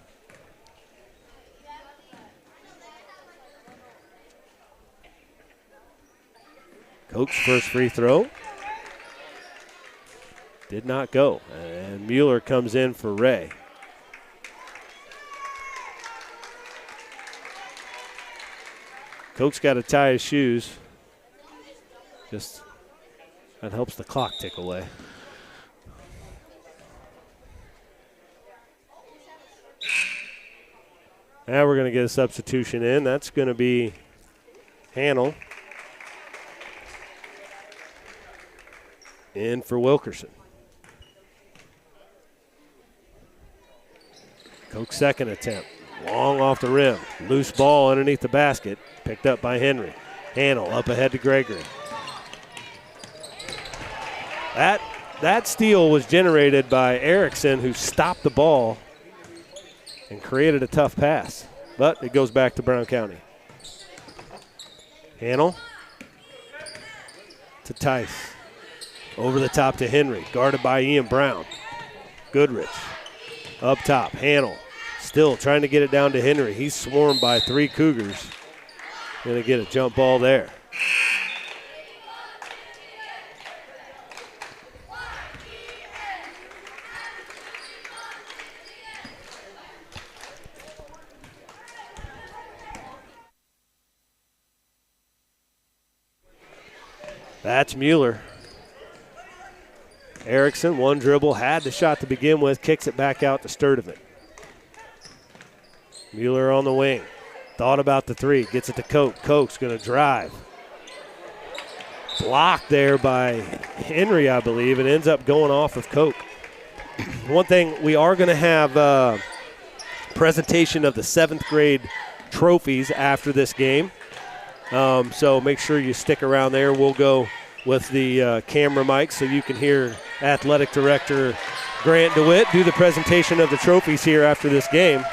C: Coke's first free throw did not go, and Mueller comes in for Ray. Coke's got to tie his shoes. Just that helps the clock tick away. Now we're going to get a substitution in. That's going to be Hannell in for Wilkerson. Coke's second attempt. Long off the rim. Loose ball underneath the basket. Picked up by Henry. Hannell up ahead to Gregory. That steal was generated by Erickson, who stopped the ball and created a tough pass. But it goes back to Brown County. Hannell to Tice. Over the top to Henry. Guarded by Ian Brown. Goodrich up top. Hannell still trying to get it down to Henry. He's swarmed by 3 Cougars. Going to get a jump ball there. That's Mueller. Erickson, one dribble, had the shot to begin with, kicks it back out to Sturdivant. Mueller on the wing. Thought about the 3, gets it to Koch. Koch's going to drive. Blocked there by Henry, I believe, and ends up going off of Koch. One thing, we are going to have presentation of the 7th grade trophies after this game. So make sure you stick around there. We'll go with the camera mic so you can hear Athletic Director Grant DeWitt do the presentation of the trophies here after this game.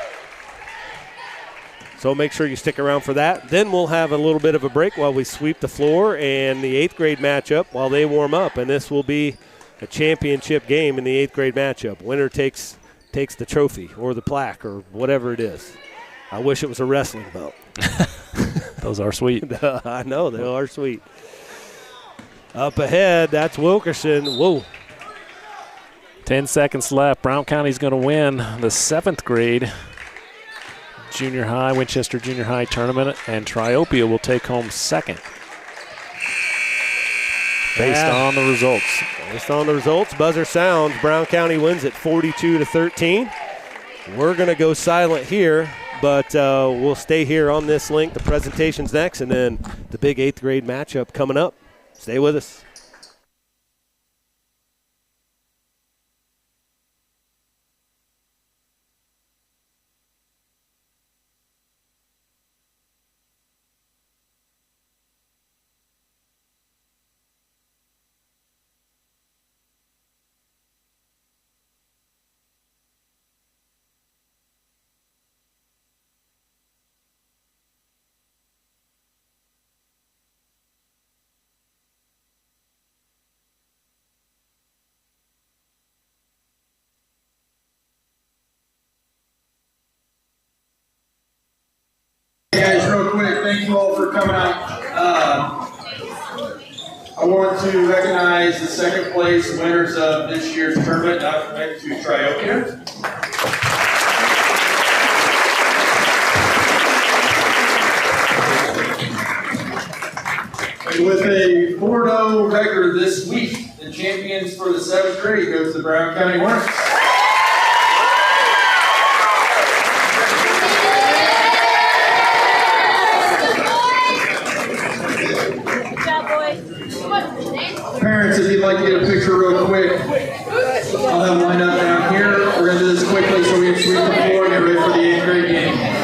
C: So make sure you stick around for that. Then we'll have a little bit of a break while we sweep the floor and the 8th grade matchup while they warm up. And this will be a championship game in the 8th grade matchup. Winner takes the trophy or the plaque or whatever it is. I wish it was a wrestling belt.
D: Those are sweet.
C: I know, they are sweet. Up ahead, that's Wilkerson. Whoa.
D: 10 seconds left. Brown County's going to win the 7th grade junior high, Winchester Junior High tournament, and Triopia will take home second. Based on the results.
C: Based on the results, buzzer sounds. Brown County wins it 42-13. We're going to go silent here, but we'll stay here on this link. The presentation's next, and then the big 8th grade matchup coming up. Stay with us.
A: Hey guys, real quick, thank you all for coming out. I want to recognize the 2nd place winners of this year's tournament, not connected to Triopia. And with a 4-0 record this week, the champions for the 7th grade go to the Brown County Hornets. Parents, if you'd like to get a picture real quick, I'll have them lined up down here. We're going to do this quickly so we can sweep the floor and get ready for the 8th grade game.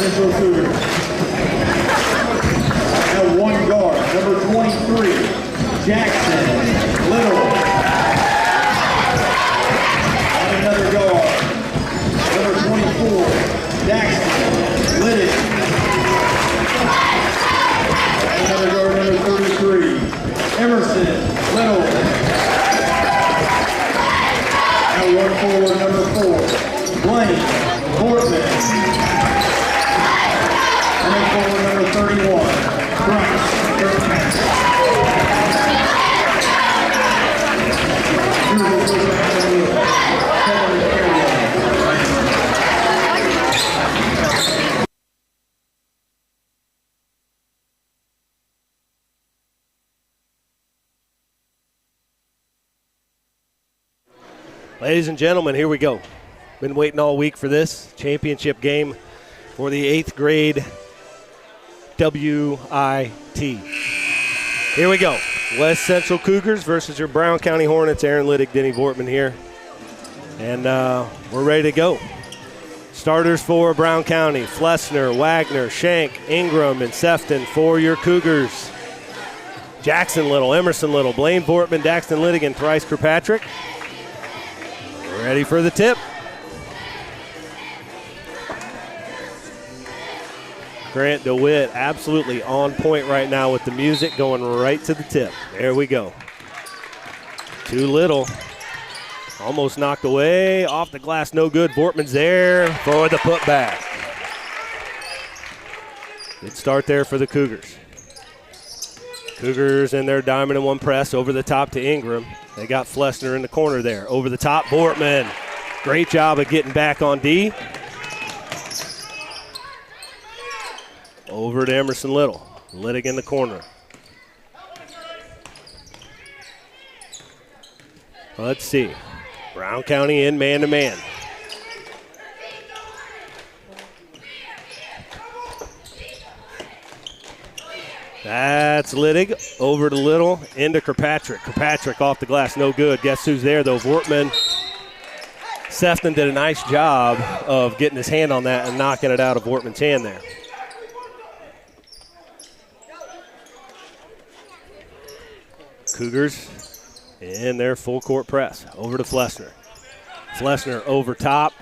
A: Central Cougars. Now one guard, number 23, Jackson Little. And another guard, number 24, Jackson Little. And another guard, number 33, Emerson Little. Now one forward, number 4, Blaine Portman. And then forward, number 31, Bryce Kirkpatrick.
C: Ladies and gentlemen, here we go. Been waiting all week for this championship game for the 8th grade WIT. Here we go. West Central Cougars versus your Brown County Hornets. Aaron Liddick, Denny Vortman here. And we're ready to go. Starters for Brown County: Flessner, Wagner, Shank, Ingram, and Sefton for your Cougars. Jackson Little, Emerson Little, Blaine Vortman, Daxton Liddick, and Thrice Kirkpatrick. Ready for the tip. Grant DeWitt absolutely on point right now with the music, going right to the tip. There we go. Too little. Almost knocked away. Off the glass, no good. Vortman's there for the putback. Good start there for the Cougars. Cougars in their diamond and one press over the top to Ingram. They got Flessner in the corner there. Over the top, Vortman. Great job of getting back on D. Over to Emerson Little. Liddick in the corner. Let's see. Brown County in man-to-man. That's Liddick. Over to Little. Into Kirkpatrick. Kirkpatrick off the glass. No good. Guess who's there, though? Vortman. Sefton did a nice job of getting his hand on that and knocking it out of Vortman's hand there. Cougars in their full court press. Over to Flessner. Flessner over top.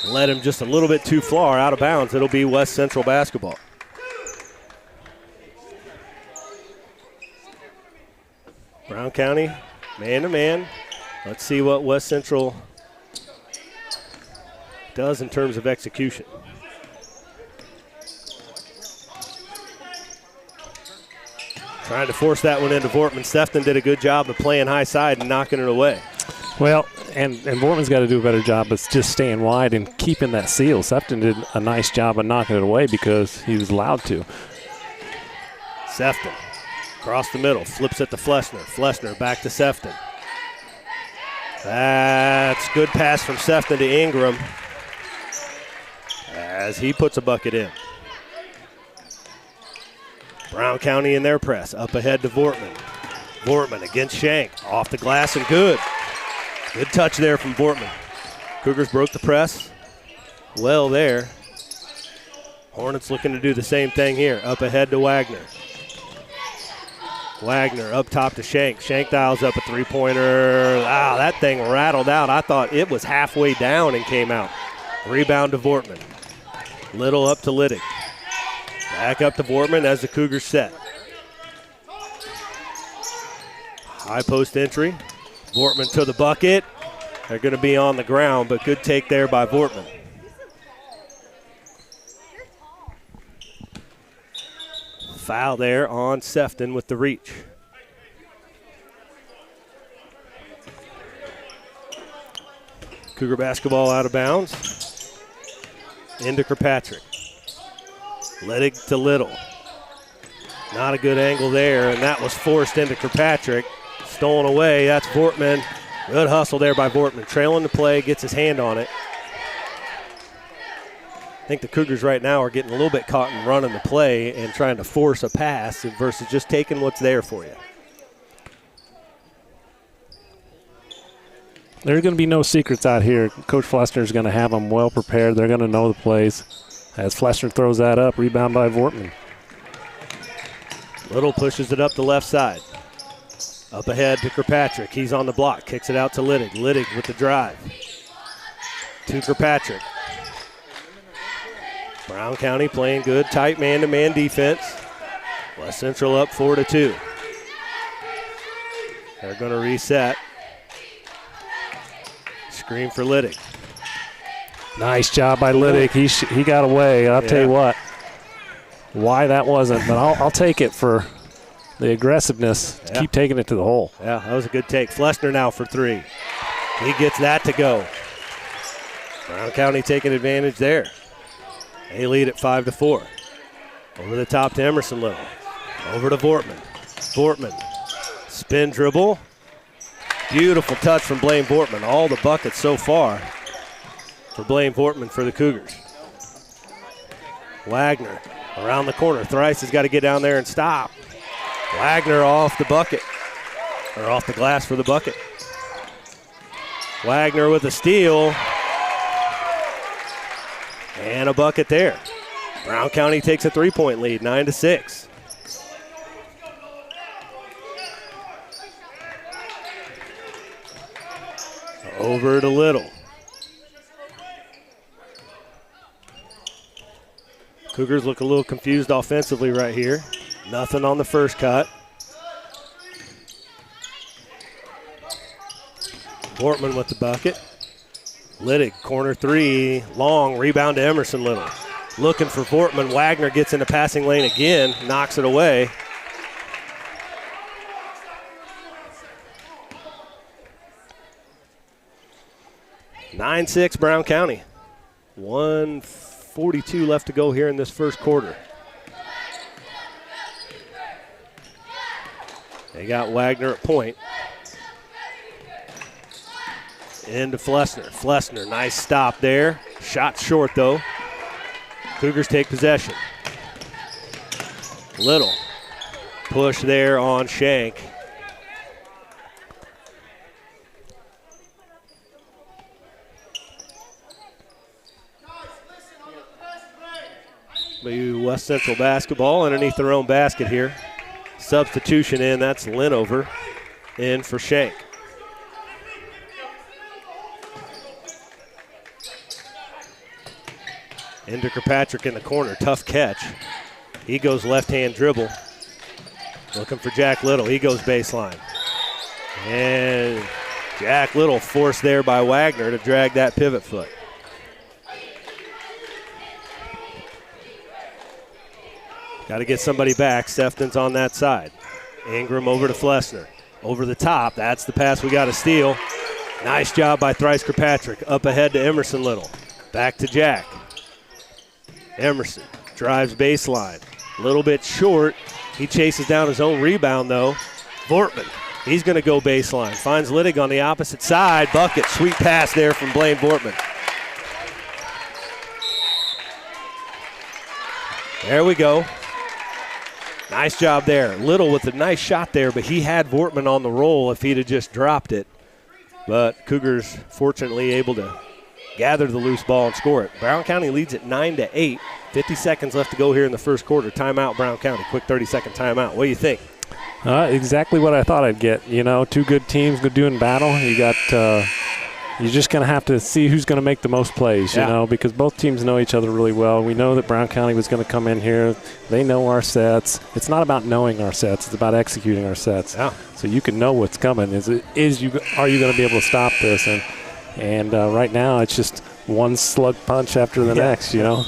C: Led him just a little bit too far out of bounds. It'll be West Central basketball. Brown County, man-to-man. Let's see what West Central does in terms of execution. Trying to force that one into Vortman. Sefton did a good job of playing high side and knocking it away.
D: Well, and Vortman's got to do a better job of just staying wide and keeping that seal. Sefton did a nice job of knocking it away because he was allowed to.
C: Sefton across the middle, flips it to Flessner. Flessner back to Sefton. That's good pass from Sefton to Ingram as he puts a bucket in. Brown County in their press, up ahead to Vortman. Vortman against Shank, off the glass and good. Good touch there from Vortman. Cougars broke the press well there. Hornets looking to do the same thing here, up ahead to Wagner. Wagner up top to Shank. Shank dials up a three-pointer. Ah, that thing rattled out. I thought it was halfway down and came out. Rebound to Vortman. Little up to Liddick. Back up to Vortman as the Cougars set. High post entry. Vortman to the bucket. They're going to be on the ground, but good take there by Vortman. Foul there on Sefton with the reach. Cougar basketball out of bounds. Into Kirkpatrick. Liddick to Little. Not a good angle there, and that was forced into Kirkpatrick. Stolen away, that's Vortman. Good hustle there by Vortman. Trailing the play, gets his hand on it. I think the Cougars right now are getting a little bit caught in running the play and trying to force a pass versus just taking what's there for you.
D: There's going to be no secrets out here. Coach Flessner is going to have them well prepared. They're going to know the plays. as Fleshner throws that up. Rebound by Vortman.
C: Little pushes it up the left side. Up ahead to Kirkpatrick. He's on the block. Kicks it out to Littig. Littig with the drive. To Kirkpatrick. Brown County playing good, tight man-to-man defense. West Central up 4-2. They're going to reset. Screen for Littig.
D: Nice job by Littig. He got away. I'll tell you what, why that wasn't, but I'll take it for the aggressiveness.
C: Yeah.
D: Keep taking it to the hole.
C: Yeah, that was a good take. Fleshner now for three. He gets that to go. Brown County taking advantage there. They lead at 5-4. Over the top to Emerson Little. Over to Vortman. Vortman. Spin dribble. Beautiful touch from Blaine Vortman. All the buckets so far for Blaine Vortman for the Cougars. Wagner around the corner. Thrice has got to get down there and stop. Wagner off the bucket. Or off the glass for the bucket. Wagner with a steal. And a bucket there. Brown County takes a 3-point lead, 9-6. Over to Little. Cougars look a little confused offensively right here. Nothing on the first cut. Portman with the bucket. Littig, corner three, long, rebound to Emerson Little. Looking for Vortman. Wagner gets in the passing lane again, knocks it away. (9-6) Brown County. 1:42 left to go here in this first quarter. They got Wagner at point. Into Fleshner. Fleshner, nice stop there. Shot short though. Cougars take possession. Little. Push there on Shank. West Central basketball underneath their own basket here. Substitution in, that's Linover in for Shank. Into Kirkpatrick in the corner, tough catch. He goes left-hand dribble. Looking for Jack Little, he goes baseline. And Jack Little forced there by Wagner to drag that pivot foot. Got to get somebody back. Sefton's on that side. Ingram over to Fleshner. Over the top. That's the pass we got to steal. Nice job by Thrice Kirkpatrick. Up ahead to Emerson Little. Back to Jack. Emerson drives baseline. A little bit short. He chases down his own rebound, though. Vortman, he's going to go baseline. Finds Littig on the opposite side. Bucket. Sweet pass there from Blaine Vortman. There we go. Nice job there. Little with a nice shot there, but he had Vortman on the roll if he'd have just dropped it. But Cougars fortunately able to gather the loose ball and score it. Brown County leads at 9-8. 50 seconds left to go here in the first quarter. Timeout, Brown County. Quick 30-second timeout. What do you think?
D: Exactly what I thought I'd get. You know, two good teams doing battle. You got you're just going to have to see who's going to make the most plays, you know, because both teams know each other really well. We know that Brown County was going to come in here. They know our sets. It's not about knowing our sets. It's about executing our sets. Yeah. So you can know what's coming. Are you going to be able to stop this? And right now it's just one slug punch after the next, you know.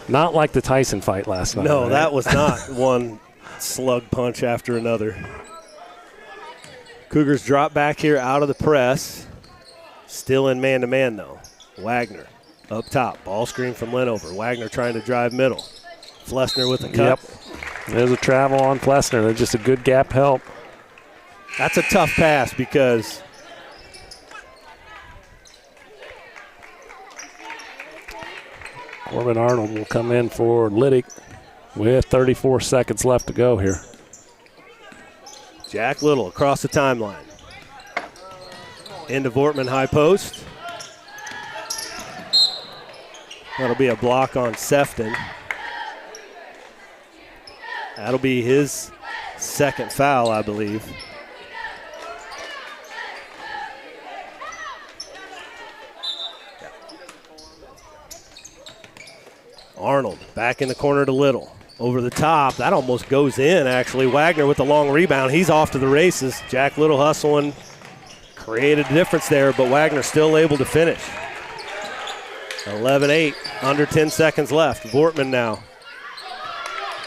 D: Not like the Tyson fight last night.
C: No,
D: right?
C: that was not one slug punch after another. Cougars drop back here out of the press. Still in man-to-man, though. Wagner up top. Ball screen from Linover. Wagner trying to drive middle. Fleshner with a cut.
D: Yep. There's a travel on Fleshner. There's just a good gap help.
C: That's a tough pass because
D: Corbin Arnold will come in for Littig with 34 seconds left to go here.
C: Jack Little across the timeline. Into Vortman, high post. That'll be a block on Sefton. That'll be his second foul, I believe. Arnold back in the corner to Little. Over the top. That almost goes in, actually. Wagner with the long rebound. He's off to the races. Jack Little hustling. Created a difference there, but Wagner still able to finish. 11-8, under 10 seconds left. Vortman now.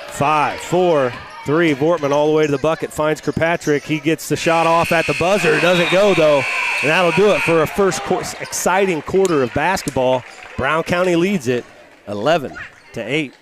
C: 5, 4, 3. Vortman all the way to the bucket. Finds Kirkpatrick. He gets the shot off at the buzzer. Doesn't go, though. And that'll do it for a first exciting quarter of basketball. Brown County leads it 11-8.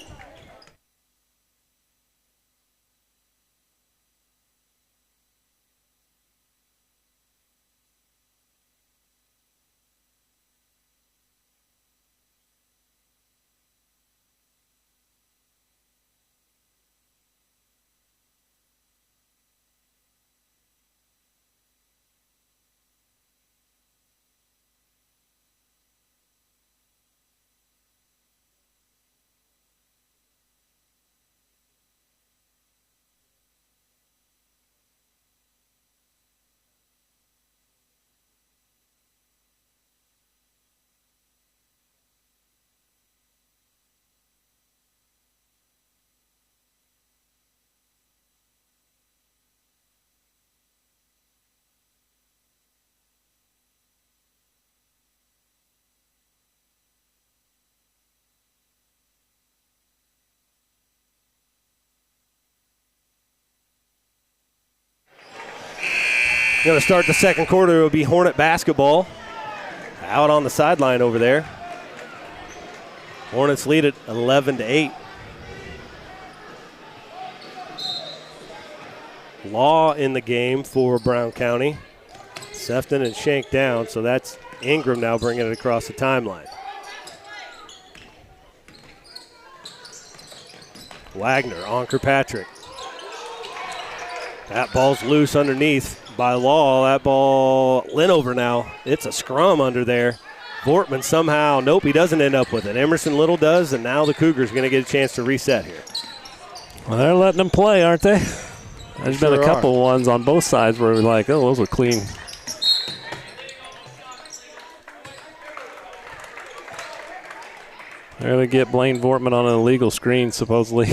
C: Going to start the second quarter. It will be Hornet basketball out on the sideline over there. Hornets lead it 11-8. Law in the game for Brown County. Sefton and Shank down, so that's Ingram now bringing it across the timeline. Wagner on Kirkpatrick. That ball's loose underneath by Law. That ball, Linover now. It's a scrum under there. Vortman somehow, nope, he doesn't end up with it. Emerson Little does, and now the Cougars going to get a chance to reset here.
D: Well, they're letting them play, aren't they? There's been a couple ones on both sides where we're like, oh, those were clean. There they get Blaine Vortman on an illegal screen, supposedly.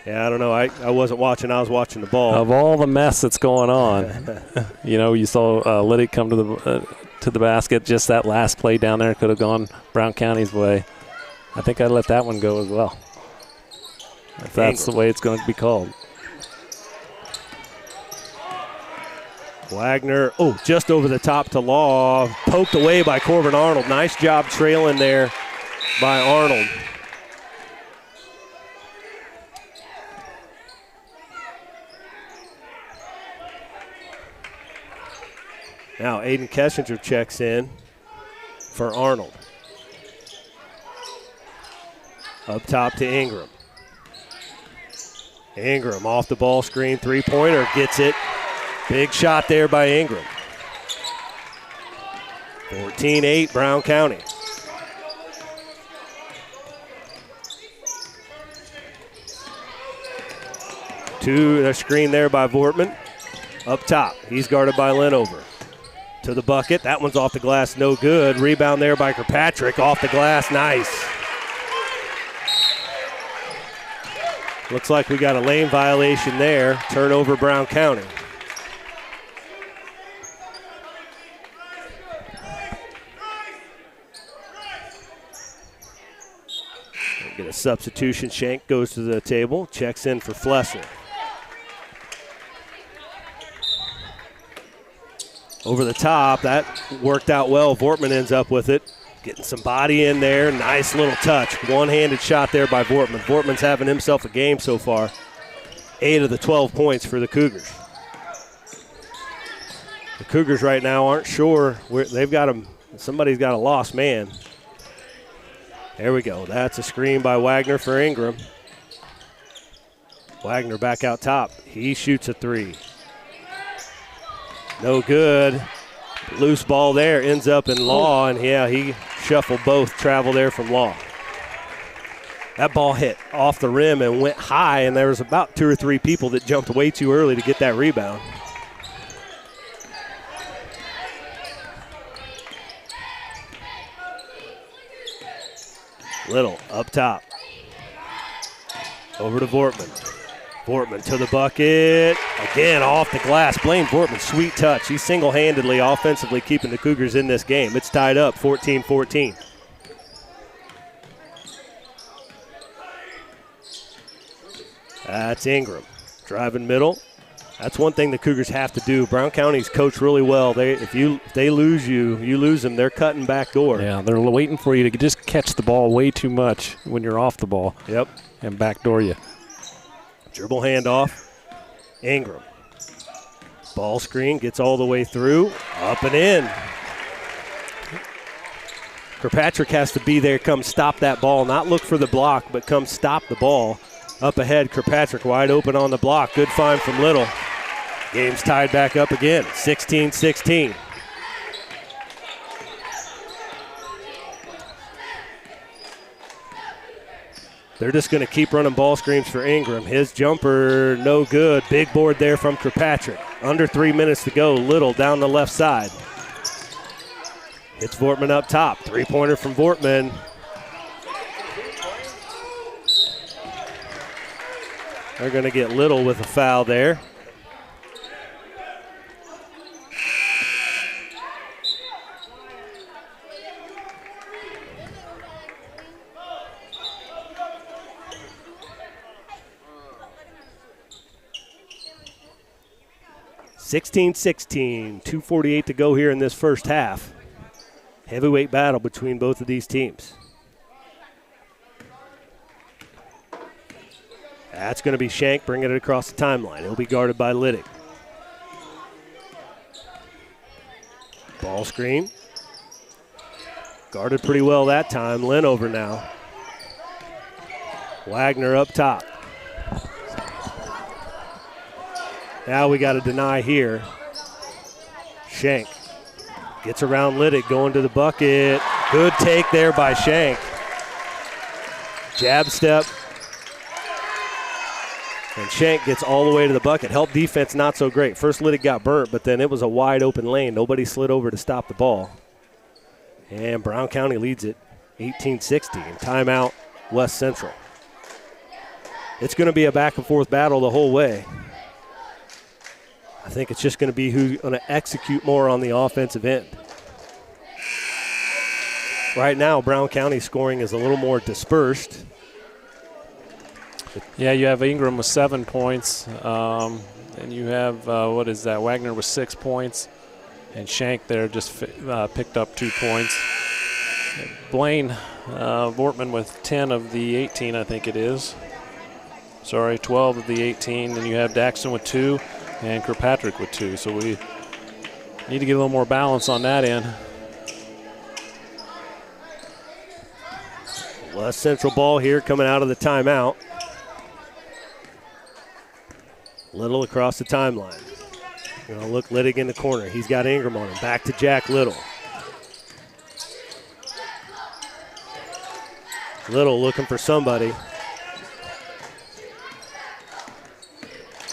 C: Yeah, I don't know. I wasn't watching. I was watching the ball.
D: Of all the mess that's going on, you know, you saw Liddick come to the basket. Just that last play down there could have gone Brown County's way. I think I'd let that one go as well, if that's the way it's going to be called.
C: Wagner, just over the top to Law. Poked away by Corbin Arnold. Nice job trailing there by Arnold. Now Aiden Kessinger checks in for Arnold. Up top to Ingram. Ingram off the ball screen, three-pointer, gets it. Big shot there by Ingram. 14-8 Brown County. The screen there by Vortman. Up top, he's guarded by Linover. To the bucket, that one's off the glass, no good. Rebound there by Kirkpatrick, off the glass, nice. Looks like we got a lane violation there. Turnover Brown County. Get a substitution. Shank goes to the table, checks in for Flesser. Over the top, that worked out well. Vortman ends up with it. Getting some body in there. Nice little touch. One-handed shot there by Vortman. Vortman's having himself a game so far. 8 of the 12 points for the Cougars. The Cougars right now aren't sure. They've got him. Somebody's got a lost man. There we go. That's a screen by Wagner for Ingram. Wagner back out top. He shoots a three. No good. Loose ball there. Ends up in Law, and yeah, he shuffle both travel there from Law. That ball hit off the rim and went high, and there was about 2 or 3 people that jumped way too early to get that rebound. Little up top. Over to Vortman. Vortman to the bucket. Again, off the glass. Blaine Vortman, sweet touch. He's single-handedly offensively keeping the Cougars in this game. It's tied up 14-14. That's Ingram. Driving middle. That's one thing the Cougars have to do. Brown County's coached really well. If they lose you, you lose them. They're cutting back door.
D: Yeah, they're waiting for you to just catch the ball way too much when you're off the ball.
C: Yep.
D: And backdoor you.
C: Dribble handoff. Ingram. Ball screen gets all the way through. Up and in. Kirkpatrick has to be there, come stop that ball. Not look for the block, but come stop the ball. Up ahead, Kirkpatrick wide open on the block. Good find from Little. Game's tied back up again, 16-16. They're just going to keep running ball screens for Ingram. His jumper, no good. Big board there from Kirkpatrick. Under 3 minutes to go. Little down the left side. Hits Vortman up top. Three-pointer from Vortman. They're going to get Little with a foul there. (16-16), 2:48 to go here in this first half. Heavyweight battle between both of these teams. That's going to be Shank bringing it across the timeline. He'll be guarded by Liddick. Ball screen. Guarded pretty well that time. Lynn over now. Wagner up top. Now we got to deny here. Shank gets around Liddick, going to the bucket. Good take there by Shank. Jab step. And Shank gets all the way to the bucket. Help defense not so great. First Liddick got burnt, but then it was a wide open lane. Nobody slid over to stop the ball. And Brown County leads it 18-16. Timeout, West Central. It's going to be a back and forth battle the whole way. I think it's just going to be who's going to execute more on the offensive end. Right now, Brown County scoring is a little more dispersed.
D: Yeah, you have Ingram with 7 points, and you have, Wagner with 6 points, and Shank there just picked up 2 points. Blaine Vortman with 10 of the 18, I think it is. 12 of the 18, and you have Daxton with 2 and Kirkpatrick with 2. So we need to get a little more balance on that end.
C: West Central ball here coming out of the timeout. Little across the timeline. Gonna look Liddick in the corner. He's got Ingram on him. Back to Jack Little. Little looking for somebody.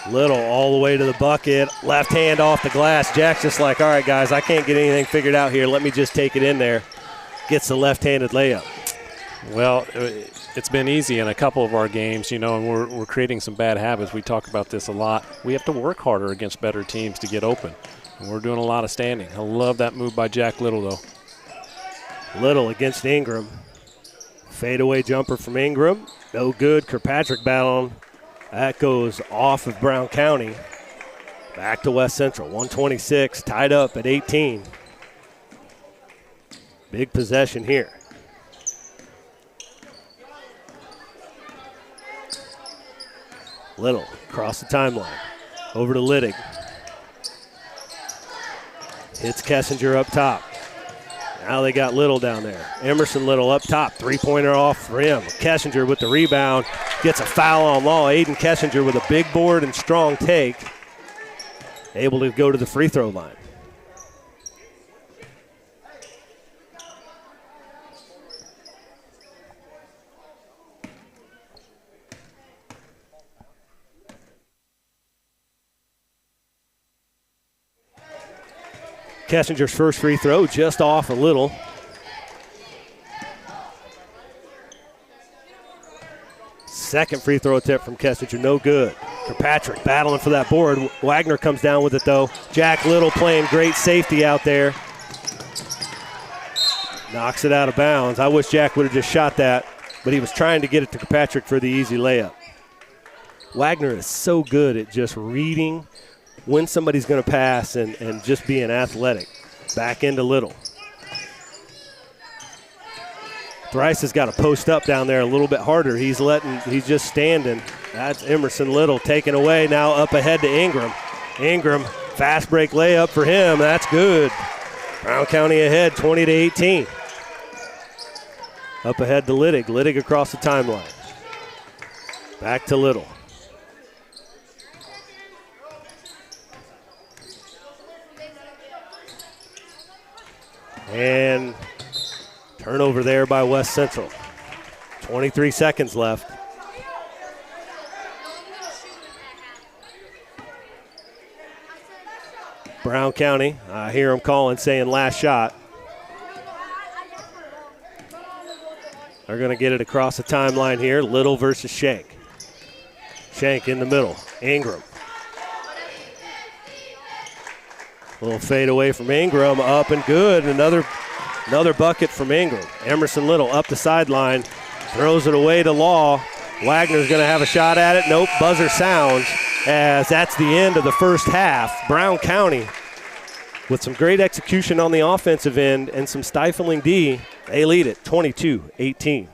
C: Little all the way to the bucket. Left hand off the glass. Jack's just like, all right, guys, I can't get anything figured out here. Let me just take it in there. Gets the left-handed layup.
D: Well, it's been easy in a couple of our games, and we're creating some bad habits. We talk about this a lot. We have to work harder against better teams to get open, and we're doing a lot of standing. I love that move by Jack Little, though.
C: Little against Ingram. Fadeaway jumper from Ingram. No good. Kirkpatrick battling. That goes off of Brown County. Back to West Central. 126, tied up at 18. Big possession here. Little across the timeline. Over to Liddick. Hits Kessinger up top. Now they got Little down there. Emerson Little up top. Three-pointer off rim. Kessinger with the rebound. Gets a foul on Law. Aiden Kessinger with a big board and strong take. Able to go to the free throw line. Kessinger's first free throw just off a little. Second free throw attempt from Kessinger, no good. Kirkpatrick battling for that board. Wagner comes down with it though. Jack Little playing great safety out there. Knocks it out of bounds. I wish Jack would have just shot that, but he was trying to get it to Kirkpatrick for the easy layup. Wagner is so good at just reading when somebody's going to pass and just being athletic. Back into Little. Thrice has got to post up down there a little bit harder. He's just standing. That's Emerson Little taken away. Now up ahead to Ingram. Ingram, fast break layup for him. That's good. Brown County ahead, 20-18. Up ahead to Littig. Littig across the timeline. Back to Little. And turnover there by West Central. 23 seconds left. Brown County, I hear them calling, saying last shot. They're going to get it across the timeline here. Little versus Shank. Shank in the middle. Ingram. Little fade away from Ingram. Up and good. Another bucket from Ingram. Emerson Little up the sideline. Throws it away to Law. Wagner's going to have a shot at it. Nope. Buzzer sounds as that's the end of the first half. Brown County with some great execution on the offensive end and some stifling D. They lead it 22-18.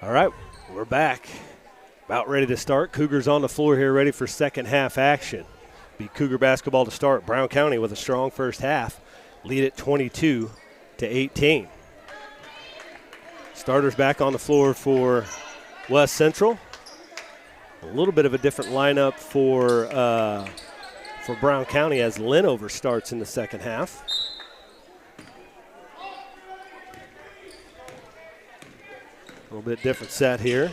C: All right, we're back. About ready to start. Cougars on the floor here, ready for second half action. Be Cougar basketball to start. Brown County with a strong first half. Lead at 22-18. Starters back on the floor for West Central. A little bit of a different lineup for Brown County as Linover starts in the second half. A little bit different set here.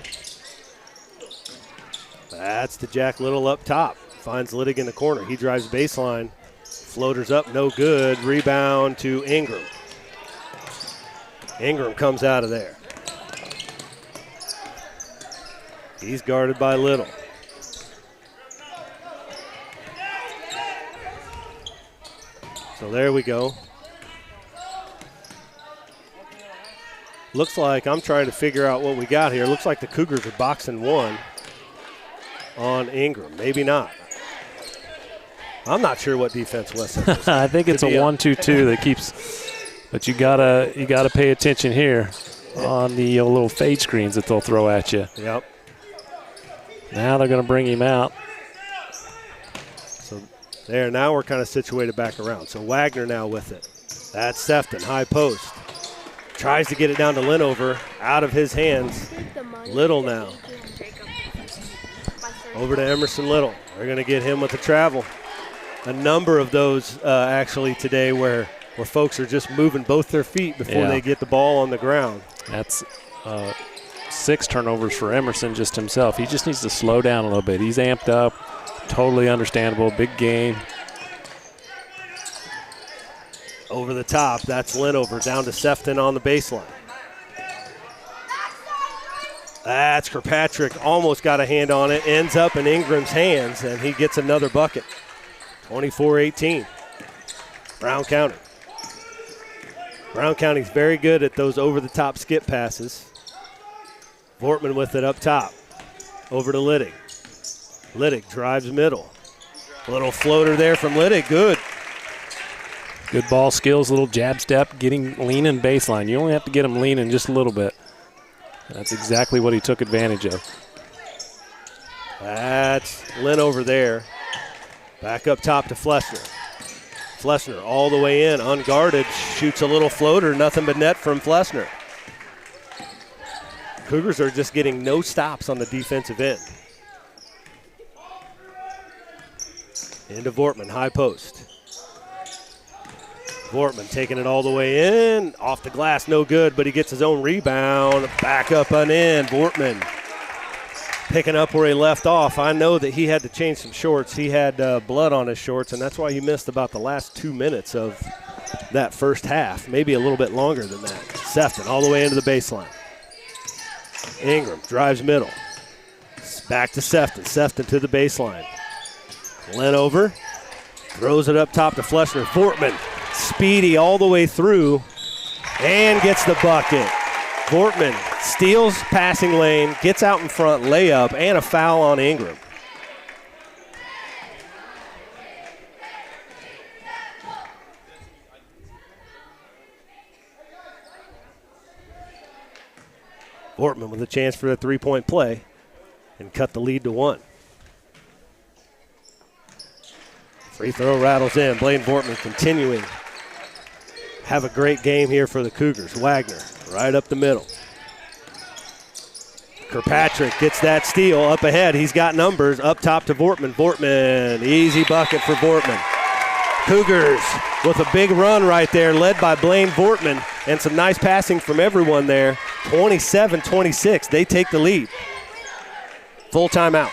C: That's to Jack Little up top. Finds Littig in the corner. He drives baseline. Floaters up, no good. Rebound to Ingram. Ingram comes out of there. He's guarded by Little. So there we go. Looks like I'm trying to figure out what we got here. Looks like the Cougars are boxing one on Ingram. Maybe not. I'm not sure what defense West Central is.
D: I think it's a 1-2-2 that keeps, but you gotta pay attention here on the little fade screens that they'll throw at you.
C: Yep.
D: Now they're going to bring him out.
C: So there, now we're kind of situated back around. So Wagner now with it. That's Sefton, high post. Tries to get it down to Linover, out of his hands. Little now. Over to Emerson Little. They're going to get him with the travel. A number of those actually today where folks are just moving both their feet before they get the ball on the ground.
D: That's 6 turnovers for Emerson just himself. He just needs to slow down a little bit. He's amped up. Totally understandable. Big game.
C: Over the top, that's Linover down to Sefton on the baseline. That's Kirkpatrick, almost got a hand on it, ends up in Ingram's hands, and he gets another bucket. 24-18, Brown County. Brown County's very good at those over-the-top skip passes. Vortman with it up top, over to Littig. Littig drives middle. A little floater there from Littig, good.
D: Good ball skills, little jab step, leaning baseline. You only have to get him leaning just a little bit. That's exactly what he took advantage of.
C: That's Lynn over there. Back up top to Flessner. Flessner all the way in, unguarded, shoots a little floater, nothing but net from Flessner. Cougars are just getting no stops on the defensive end. Into Vortman, high post. Vortman taking it all the way in, off the glass, no good, but he gets his own rebound, back up and in. Vortman picking up where he left off. I know that he had to change some shorts. He had blood on his shorts, and that's why he missed about the last 2 minutes of that first half, maybe a little bit longer than that. Sefton all the way into the baseline. Ingram drives middle. Back to Sefton. Sefton to the baseline. Linover throws it up top to Flessner. Vortman speedy all the way through and gets the bucket. Vortman steals passing lane, gets out in front, layup, and a foul on Ingram. Vortman with a chance for a three-point play and cut the lead to 1. Free throw rattles in. Blaine Vortman continuing. Have a great game here for the Cougars. Wagner right up the middle. Kirkpatrick gets that steal up ahead. He's got numbers up top to Vortman. Vortman, easy bucket for Vortman. Cougars with a big run right there, led by Blaine Vortman, and some nice passing from everyone there. 27-26, they take the lead. Full timeout.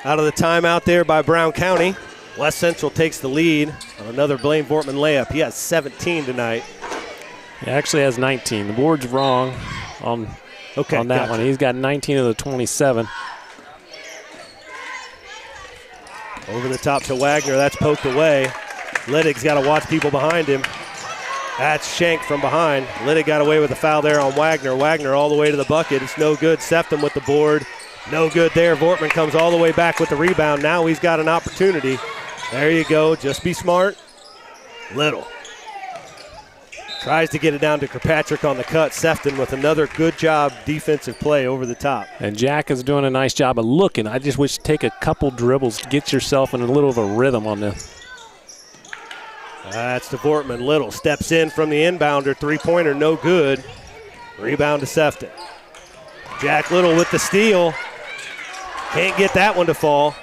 C: Out of the timeout there by Brown County. West Central takes the lead on another Blaine Vortman layup. He has 17 tonight.
D: He actually has 19. The board's wrong on that one. He's got 19 of the 27.
C: Over the top to Wagner. That's poked away. Liddick's got to watch people behind him. That's Shank from behind. Liddick got away with a foul there on Wagner. Wagner all the way to the bucket. It's no good. Sefton with the board. No good there. Vortman comes all the way back with the rebound. Now he's got an opportunity. There you go. Just be smart. Little. Tries to get it down to Kirkpatrick on the cut. Sefton with another good job defensive play over the top.
D: And Jack is doing a nice job of looking. I just wish to take a couple dribbles to get yourself in a little of a rhythm on this.
C: That's to Vortman. Little steps in from the inbounder. Three-pointer, no good. Rebound to Sefton. Jack Little with the steal. Can't get that one to fall.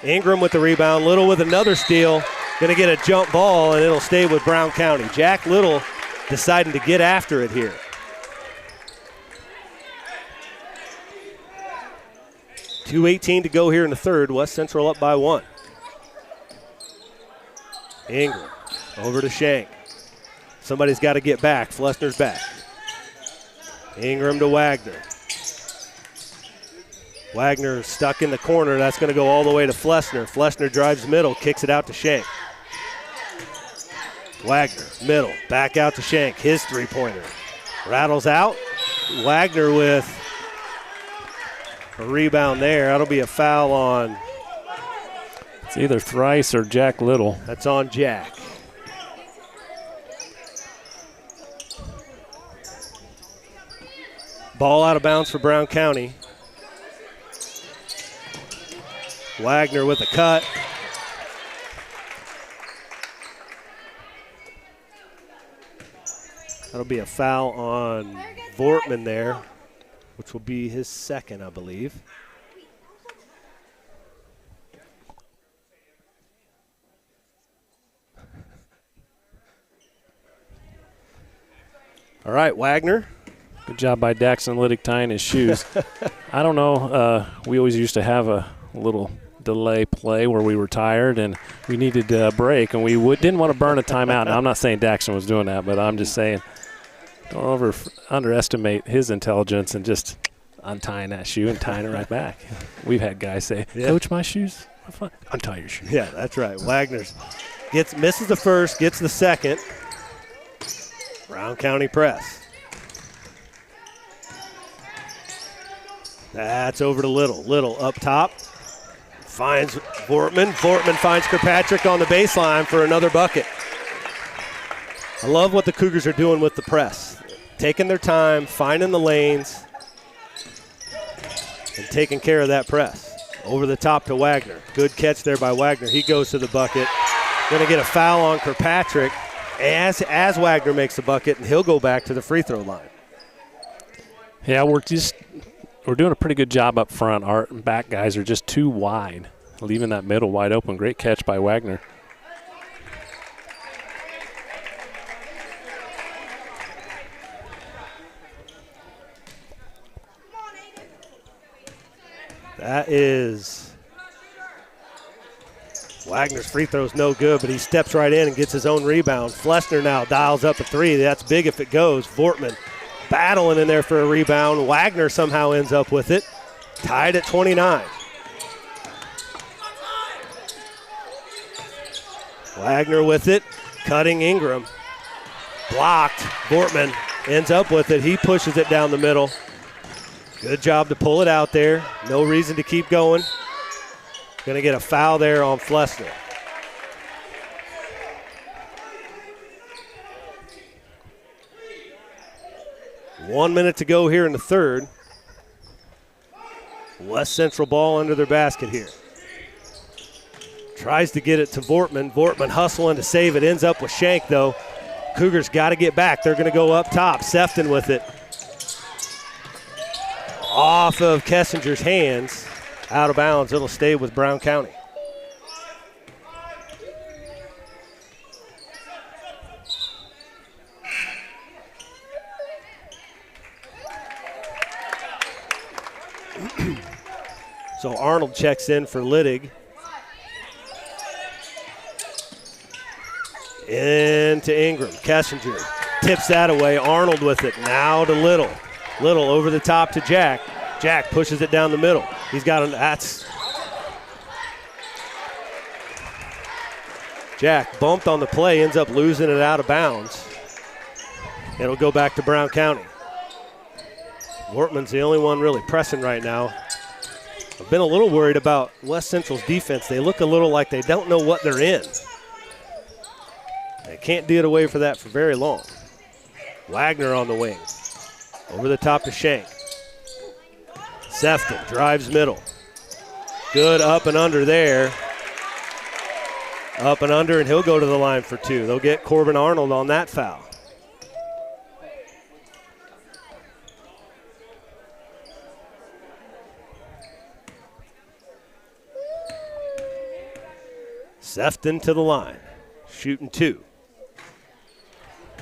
C: Ingram with the rebound. Little with another steal. Going to get a jump ball, and it'll stay with Brown County. Jack Little deciding to get after it here. .218 to go here in the third. West Central up by 1. Ingram over to Shank. Somebody's got to get back. Flessner's back. Ingram to Wagner. Wagner stuck in the corner. That's going to go all the way to Flessner. Flessner drives middle, kicks it out to Shank. Wagner, middle, back out to Shank. His three-pointer. Rattles out. Wagner with a rebound there. That'll be a foul on.
D: It's either Thrice or Jack Little.
C: That's on Jack. Ball out of bounds for Brown County. Wagner with a cut. That'll be a foul on Vortman there, which will be his second, I believe. All right, Wagner.
D: Good job by Daxon Liddick tying his shoes. I don't know. We always used to have a little delay play where we were tired and we needed a break, and we didn't want to burn a timeout. Now, I'm not saying Daxon was doing that, but I'm just saying don't underestimate his intelligence and just untying that shoe and tying it right back. We've had guys say, Coach, my shoes are fine. Untie your shoe.
C: Yeah, that's right. Wagner's misses the first, gets the second. Brown County press. That's over to Little. Little up top. Finds Vortman. Vortman finds Kirkpatrick on the baseline for another bucket. I love what the Cougars are doing with the press. Taking their time, finding the lanes, and taking care of that press. Over the top to Wagner. Good catch there by Wagner. He goes to the bucket. Going to get a foul on Kirkpatrick as Wagner makes the bucket, and he'll go back to the free throw line.
D: Yeah, we're doing a pretty good job up front. Our back guys are just too wide, leaving that middle wide open. Great catch by Wagner.
C: That is Wagner's free throw's no good, but he steps right in and gets his own rebound. Flessner now dials up a three. That's big if it goes. Vortman battling in there for a rebound. Wagner somehow ends up with it. Tied at 29. Wagner with it, cutting Ingram. Blocked. Vortman ends up with it. He pushes it down the middle. Good job to pull it out there. No reason to keep going. Going to get a foul there on Flessner. One minute to go here in the third. West Central ball under their basket here. Tries to get it to Vortman. Vortman hustling to save it. Ends up with Shank, though. Cougars got to get back. They're going to go up top. Sefton with it. Off of Kessinger's hands. Out of bounds. It'll stay with Brown County. So Arnold checks in for Littig. Into Ingram. Kessinger tips that away. Arnold with it. Now to Little. Little over the top to Jack. Jack pushes it down the middle. He's got an, that's. Jack bumped on the play, ends up losing it out of bounds. It'll go back to Brown County. Wortman's the only one really pressing right now. I've been a little worried about West Central's defense. They look a little like they don't know what they're in. They can't get away for that for very long. Wagner on the wing. Over the top to Shank. Sefton drives middle. Good up and under there. Up and under, and he'll go to the line for two. They'll get Corbin Arnold on that foul. Sefton to the line, shooting two.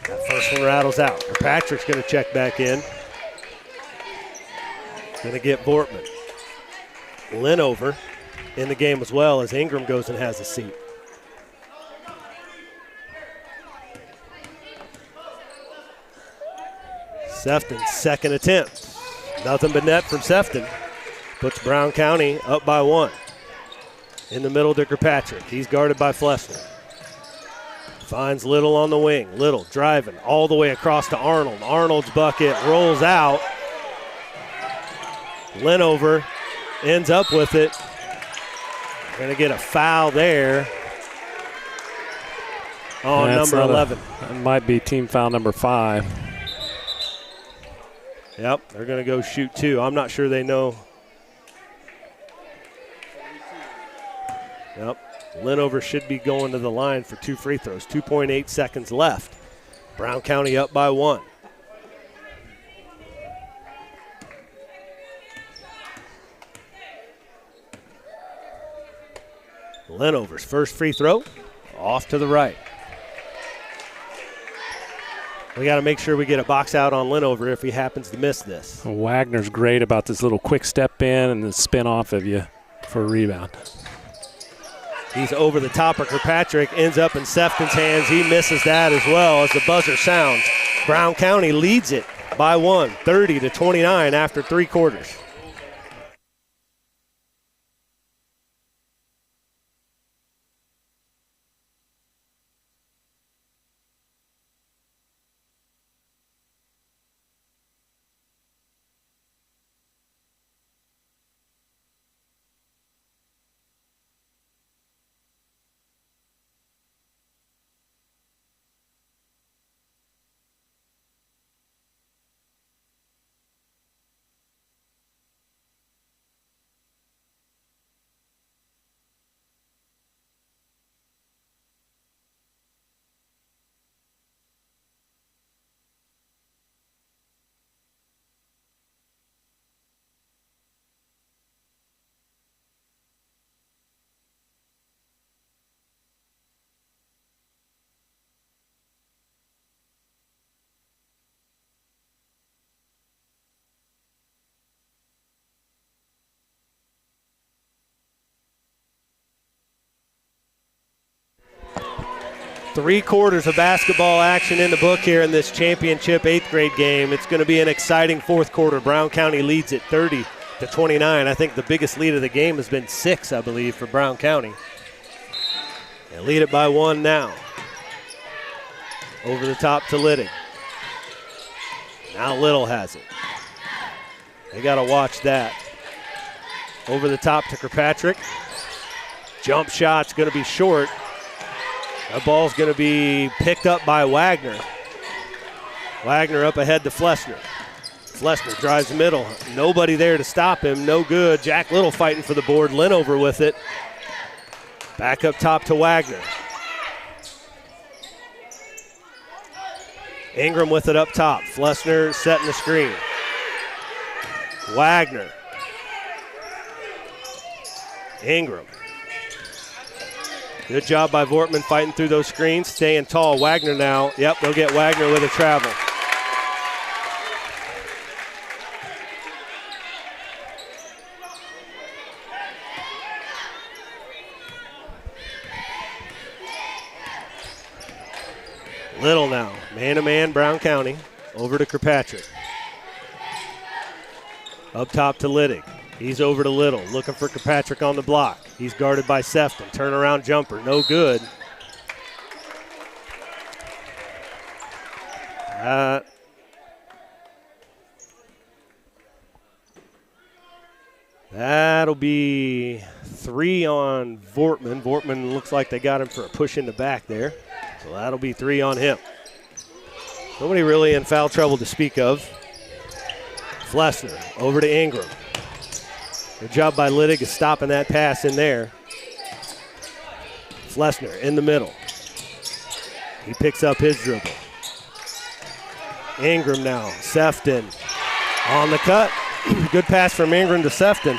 C: That first one rattles out. Patrick's going to check back in. Going to get Bortman. Linover in the game as well as Ingram goes and has a seat. Sefton's second attempt. Nothing but net from Sefton. Puts Brown County up by one. In the middle to Kirkpatrick. He's guarded by Flessner. Finds Little on the wing. Little driving all the way across to Arnold. Arnold's bucket rolls out. Linover ends up with it. Going to get a foul there on number 11.
D: That might be team foul number 5.
C: Yep, they're going to go shoot two. I'm not sure they know. Yep, Linover should be going to the line for 2 free throws. 2.8 seconds left. Brown County up by 1. Linover's first free throw, off to the right. We got to make sure we get a box out on Linover if he happens to miss this.
D: Well, Wagner's great about this little quick step in and the spin off of you for a rebound.
C: He's over the top of Kirkpatrick, ends up in Sefton's hands. He misses that as well as the buzzer sounds. Brown County leads it by 1, 30-29 after 3 quarters. Three quarters of basketball action in the book here in this championship 8th grade game. It's going to be an exciting fourth quarter. Brown County leads it 30-29. I think the biggest lead of the game has been 6, I believe, for Brown County. They lead it by 1 now. Over the top to Littig. Now Little has it. They got to watch that. Over the top to Kirkpatrick. Jump shot's going to be short. That ball's going to be picked up by Wagner. Wagner up ahead to Flessner. Flessner drives middle. Nobody there to stop him. No good. Jack Little fighting for the board. Linover with it. Back up top to Wagner. Ingram with it up top. Flessner setting the screen. Wagner. Ingram. Good job by Vortman fighting through those screens, staying tall. Wagner now. Yep, they'll get Wagner with a travel. Little now, man-to-man, Brown County, over to Kirkpatrick. Up top to Littig. He's over to Little, looking for Kirkpatrick on the block. He's guarded by Sefton. Turnaround jumper, no good. That'll be 3 on Vortman. Vortman looks like they got him for a push in the back there. So that'll be 3 on him. Nobody really in foul trouble to speak of. Flessner over to Ingram. Good job by Littig of stopping that pass in there. Flessner in the middle. He picks up his dribble. Ingram now, Sefton on the cut. Good pass from Ingram to Sefton.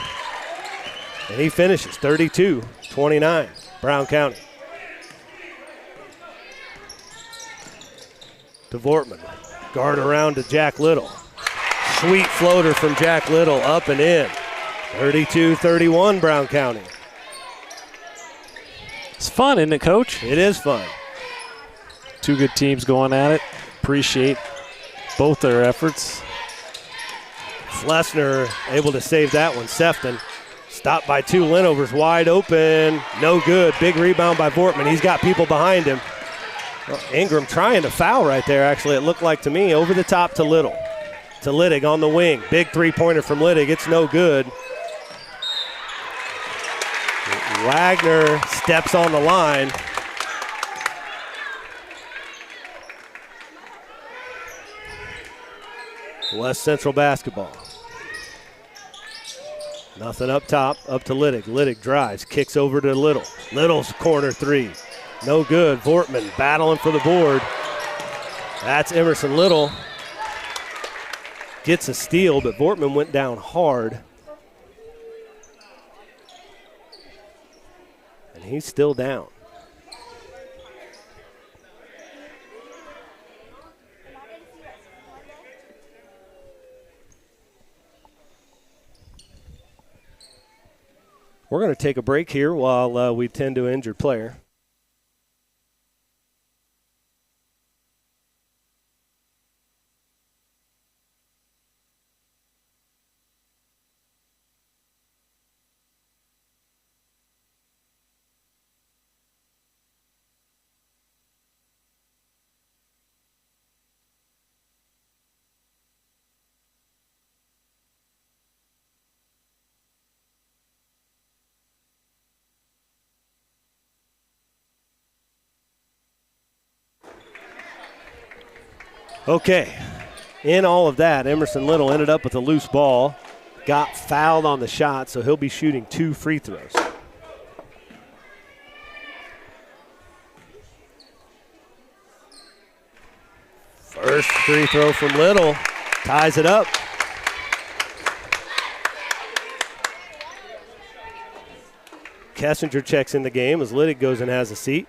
C: And he finishes 32-29, Brown County. To Vortman. Guard around to Jack Little. Sweet floater from Jack Little, up and in. 32-31, Brown County.
D: It's fun, isn't it, Coach?
C: It is fun.
D: 2 good teams going at it. Appreciate both their efforts.
C: Flessner able to save that one. Sefton stopped by 2 Linovers, wide open, no good. Big rebound by Vortman. He's got people behind him. Well, Ingram trying to foul right there, actually, it looked like to me. Over the top to Little. To Littig on the wing. Big three-pointer from Littig. It's no good. Wagner steps on the line. West Central basketball. Nothing up top, up to Littig. Littig drives, kicks over to Little. Little's corner 3. No good. Vortman battling for the board. That's Emerson Little. Gets a steal, but Vortman went down hard. And he's still down. We're going to take a break here while we tend to an injured player. Okay, in all of that, Emerson Little ended up with a loose ball, got fouled on the shot, so he'll be shooting 2 free throws. First free throw from Little, ties it up. Kessinger checks in the game as Littig goes and has a seat.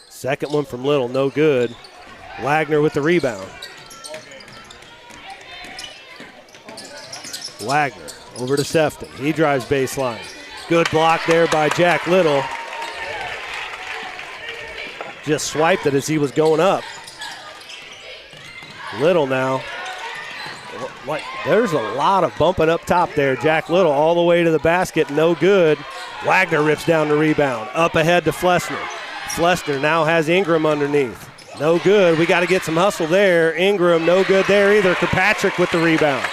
C: Second one from Little, no good. Wagner with the rebound. Wagner over to Sefton. He drives baseline. Good block there by Jack Little. Just swiped it as he was going up. Little now. There's a lot of bumping up top there. Jack Little all the way to the basket, no good. Wagner rips down the rebound. Up ahead to Flessner. Flessner now has Ingram underneath. No good. We got to get some hustle there. Ingram, no good there either. Kirkpatrick with the rebound.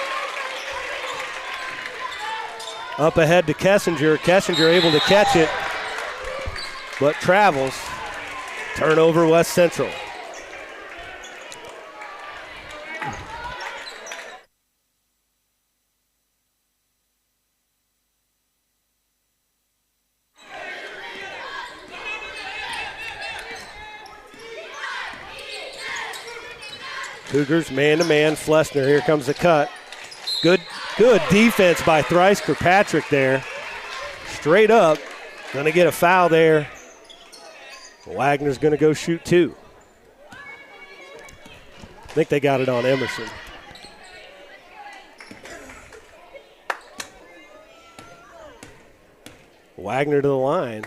C: Up ahead to Kessinger. Kessinger able to catch it, but travels. Turnover, West Central. Cougars man-to-man. Flessner, here comes the cut. Good defense by Thrice Kirkpatrick there. Straight up. Going to get a foul there. Wagner's going to go shoot 2. I think they got it on Emerson. Wagner to the line.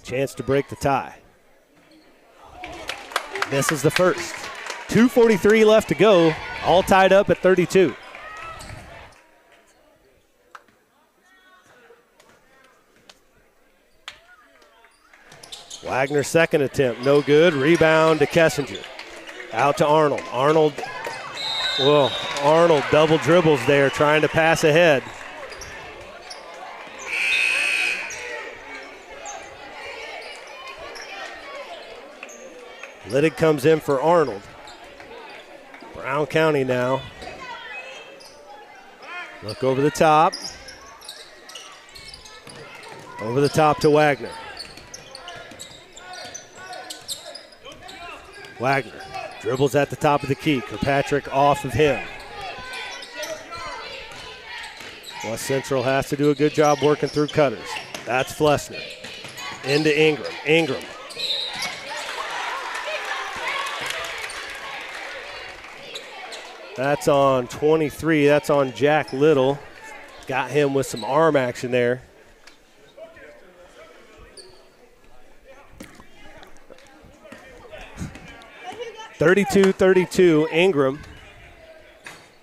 C: Chance to break the tie. Misses the first. 2:43 left to go, all tied up at 32. Wagner's second attempt, no good. Rebound to Kessinger. Out to Arnold. Arnold double dribbles there, trying to pass ahead. Littig comes in for Arnold. Brown County now. Look over the top. Over the top to Wagner. Wagner dribbles at the top of the key. Kirkpatrick off of him. West Central has to do a good job working through cutters. That's Flessner. Into Ingram. Ingram. That's on 23. That's on Jack Little. Got him with some arm action there. (32-32), Ingram.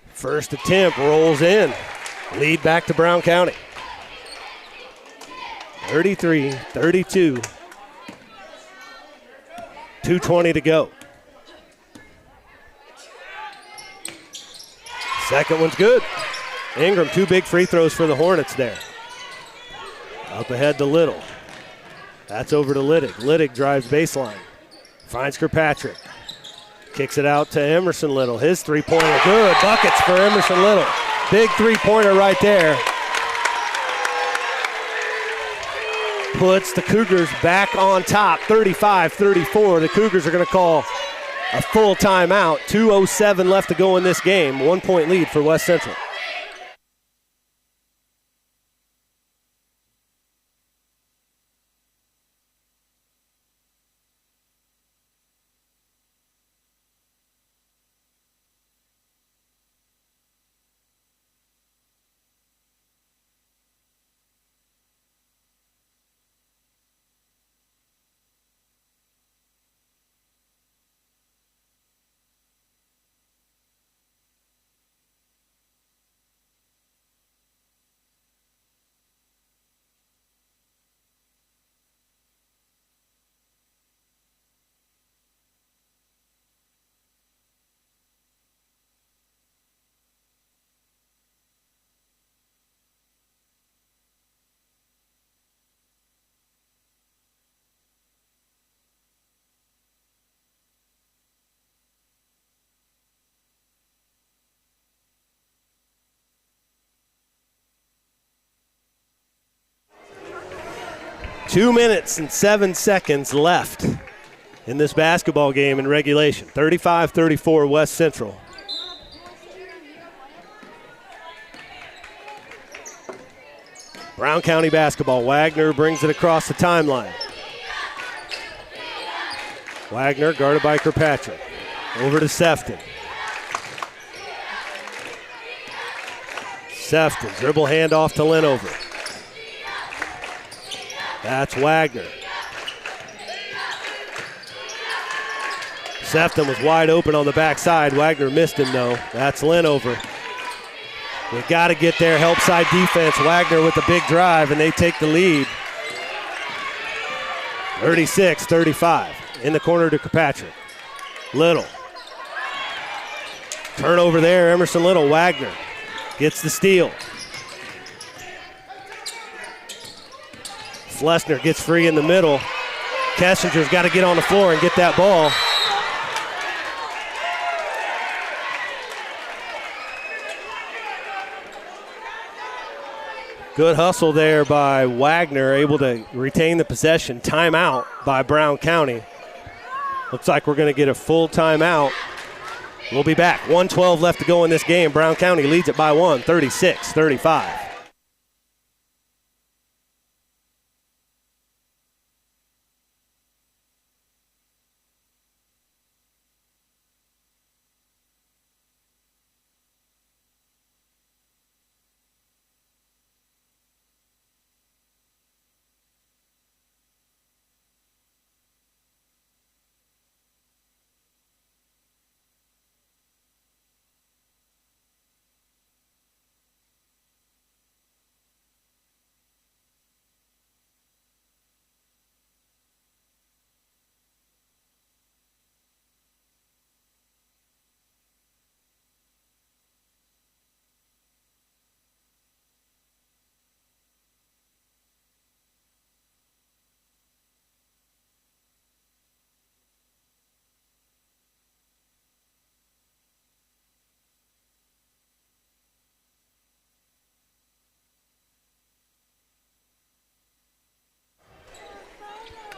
C: First attempt rolls in. Lead back to Brown County. 33-32. 2:20 to go. Second one's good. Ingram, 2 big free throws for the Hornets there. Up ahead to Little. That's over to Littig. Littig drives baseline. Finds Kirkpatrick. Kicks it out to Emerson Little. His three-pointer good. Buckets for Emerson Little. Big three-pointer right there. Puts the Cougars back on top, 35-34. The Cougars are going to call a full timeout. 2:07 left to go in this game. 1-point lead for West Central. Two minutes and 7 seconds left in this basketball game in regulation. 35-34 West Central. Brown County basketball. Wagner brings it across the timeline. Wagner guarded by Kirkpatrick. Over to Sefton. Sefton, dribble handoff to Linover. That's Wagner. Sefton was wide open on the backside. Wagner missed him, though. That's Linover. We got to get there. Help side defense. Wagner with the big drive, and they take the lead. 36-35. In the corner to Kirkpatrick. Little. Turnover there. Emerson Little. Wagner gets the steal. Flessner gets free in the middle. Kessinger's got to get on the floor and get that ball. Good hustle there by Wagner, able to retain the possession. Timeout by Brown County. Looks like we're going to get a full timeout. We'll be back. 1:12 left to go in this game. Brown County leads it by 1, 36-35.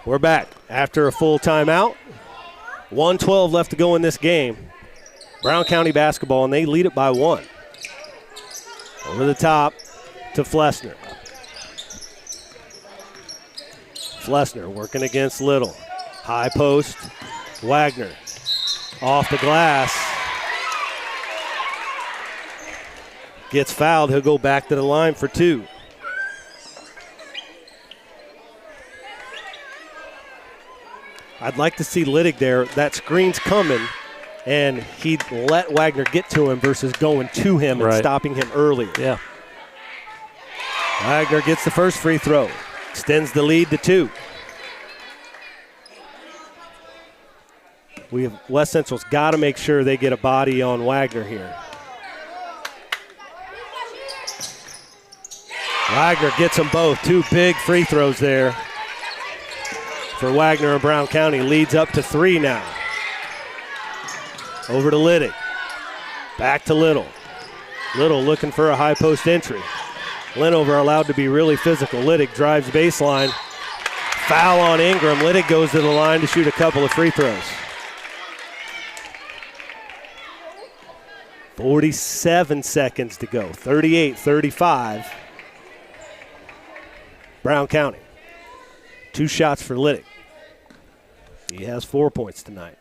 C: We're back after a full timeout. 1:12 left to go in this game. Brown County basketball, and they lead it by 1. Over the top to Flessner. Flessner working against Little. High post, Wagner. Off the glass. Gets fouled, he'll go back to the line for 2. I'd like to see Liddick there. That screen's coming, and he'd let Wagner get to him versus going to him and stopping him earlier.
D: Yeah.
C: Wagner gets the first free throw. Extends the lead to 2. West Central's got to make sure they get a body on Wagner here. Wagner gets them both. 2 big free throws there for Wagner and Brown County. Leads up to 3 now. Over to Liddick. Back to Little. Little looking for a high post entry. Linover allowed to be really physical. Liddick drives baseline. Foul on Ingram. Liddick goes to the line to shoot a couple of free throws. 47 seconds to go. 38-35. Brown County. 2 shots for Liddick. He has 4 points tonight.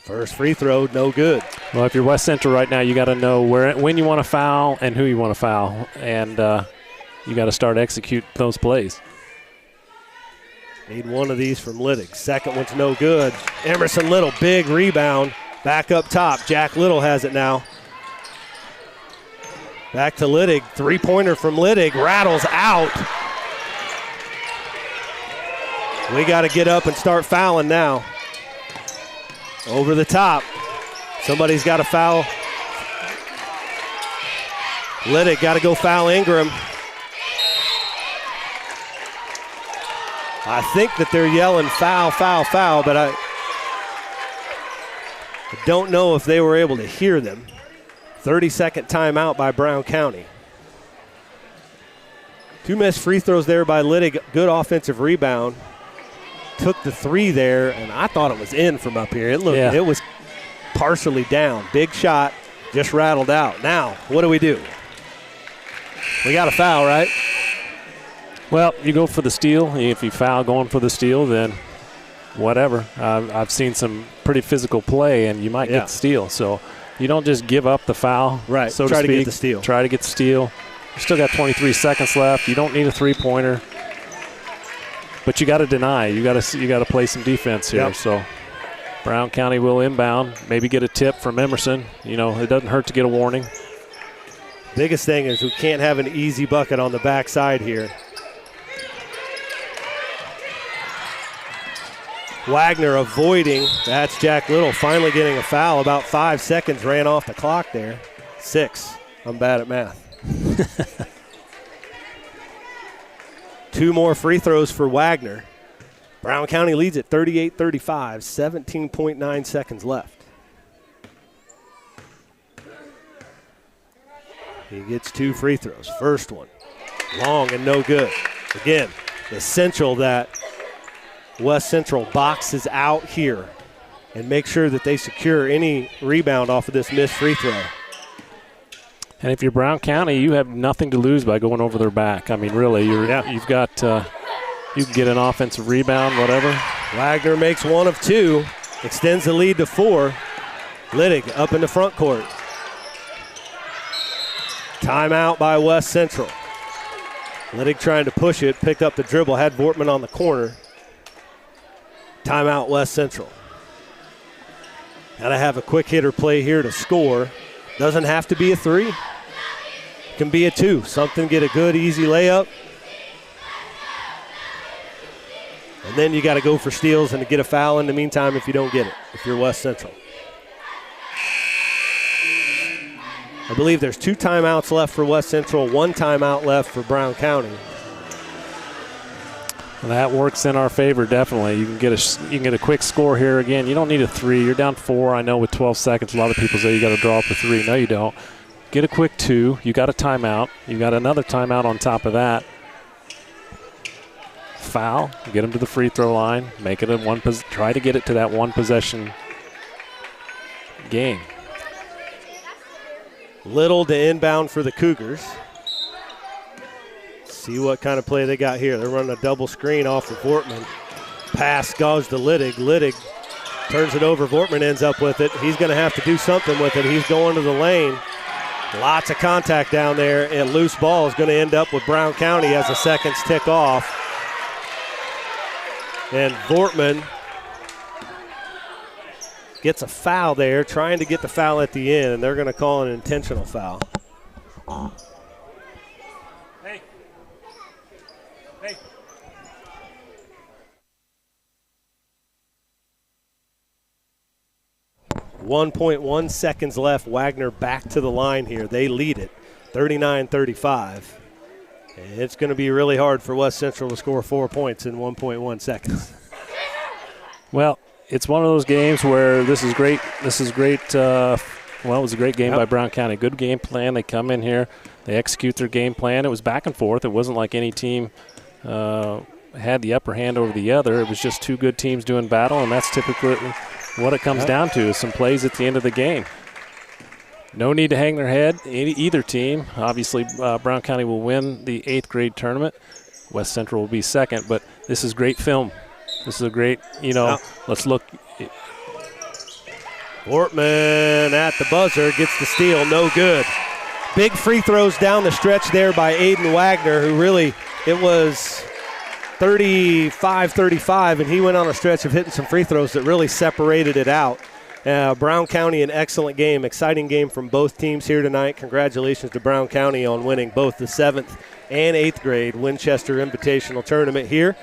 C: First free throw, no good.
D: Well, if you're West Central right now, you got to know when you want to foul and who you want to foul, and you got to start execute those plays.
C: Need one of these from Liddick. Second one's no good. Emerson Little, big rebound. Back up top. Jack Little has it now. Back to Liddick. 3-pointer from Liddick. Rattles out. We got to get up and start fouling now. Over the top. Somebody's got to foul. Liddick got to go foul Ingram. I think that they're yelling foul, foul, foul, but I don't know if they were able to hear them. 30-second timeout by Brown County. 2 missed free throws there by Liddick. Good offensive rebound. Took the 3 there, and I thought it was in from up here. It was partially down. Big shot, just rattled out. Now, what do? We got a foul, right?
D: Well, you go for the steal. If you foul going for the steal, then whatever. I've seen some pretty physical play, and you might get the steal. So you don't just give up the foul,
C: right?
D: So
C: try
D: to speak.
C: Get the steal.
D: Try to get the steal. You still got 23 seconds left. You don't need a 3-pointer. But you got to deny. You got to play some defense here.
C: Yep.
D: So Brown County will inbound. Maybe get a tip from Emerson. You know, it doesn't hurt to get a warning.
C: Biggest thing is we can't have an easy bucket on the backside here. Wagner avoiding. That's Jack Little finally getting a foul. About 5 seconds ran off the clock there. 6. I'm bad at math. 2 more free throws for Wagner. Brown County leads at 38-35, 17.9 seconds left. He gets 2 free throws. First one, long and no good. Again, essential that West Central boxes out here and make sure that they secure any rebound off of this missed free throw.
D: And if you're Brown County, you have nothing to lose by going over their back. I mean, really, you've got you can get an offensive rebound, whatever.
C: Wagner makes 1 of 2, extends the lead to 4. Liddick up in the front court. Timeout by West Central. Liddick trying to push it, pick up the dribble, had Vortman on the corner. Timeout West Central. Got to have a quick hitter play here to score. Doesn't have to be a 3. Can be a 2. Something, get a good, easy layup. And then you got to go for steals and to get a foul in the meantime if you don't get it, if you're West Central. I believe there's 2 timeouts left for West Central, 1 timeout left for Brown County.
D: Well, that works in our favor, definitely. You can get a quick score here again. You don't need a 3. You're down 4. I know with 12 seconds, a lot of people say you got to draw up a 3. No, you don't. Get a quick 2. You got a timeout. You got another timeout on top of that. foul, get them to the free throw line, make it a try to get it to that one possession game.
C: Little to inbound for the Cougars. See what kind of play they got here. They're running a double screen off of Vortman. Pass goes to Littig. Littig turns it over. Vortman ends up with it. He's going to have to do something with it. He's going to the lane. Lots of contact down there, and loose ball is going to end up with Brown County as the seconds tick off. And Vortman gets a foul there, trying to get the foul at the end, and they're going to call an intentional foul.
D: Hey.
C: 1.1 seconds left. Wagner back to the line here. They lead it 39-35. And it's going to be really hard for West Central to score 4 points in 1.1 seconds.
D: Well, it's one of those games where this is great. Well, it was a great game by Brown County. Good game plan. They come in here. They execute their game plan. It was back and forth. It wasn't like any team had the upper hand over the other. It was just two good teams doing battle, and that's typically what it comes down to, is some plays at the end of the game. No need to hang their head, either team. Obviously, Brown County will win the 8th grade tournament. West Central will be second, but this is great film. This is a great, let's look.
C: Wortman at the buzzer, gets the steal, no good. Big free throws down the stretch there by Aiden Wagner, who really, it was 35-35, and he went on a stretch of hitting some free throws that really separated it out. Brown County, an excellent game, exciting game from both teams here tonight. Congratulations to Brown County on winning both the 7th and 8th grade Winchester Invitational Tournament here.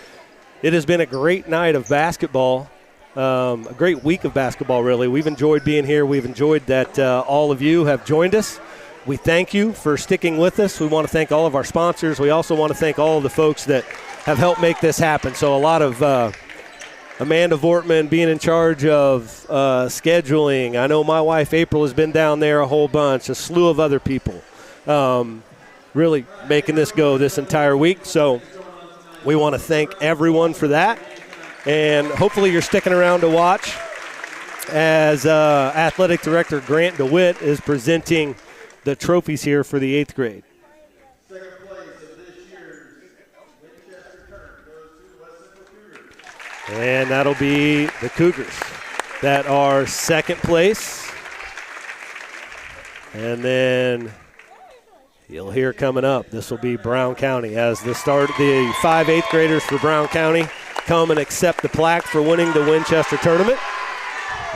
C: It has been a great night of basketball, a great week of basketball, really. We've enjoyed being here. We've enjoyed that all of you have joined us. We thank you for sticking with us. We want to thank all of our sponsors. We also want to thank all of the folks that have helped make this happen. So a lot of Amanda Vortman being in charge of scheduling. I know my wife April has been down there a whole bunch, a slew of other people really making this go this entire week. So we want to thank everyone for that. And hopefully you're sticking around to watch as Athletic Director Grant DeWitt is presenting the trophies here for the 8th grade.
A: Second place of this year's Winchester tournament goes to West Central Cougars.
C: And that'll be the Cougars that are second place. And then you'll hear coming up, this will be Brown County as the 5 8th graders for Brown County come and accept the plaque for winning the Winchester tournament.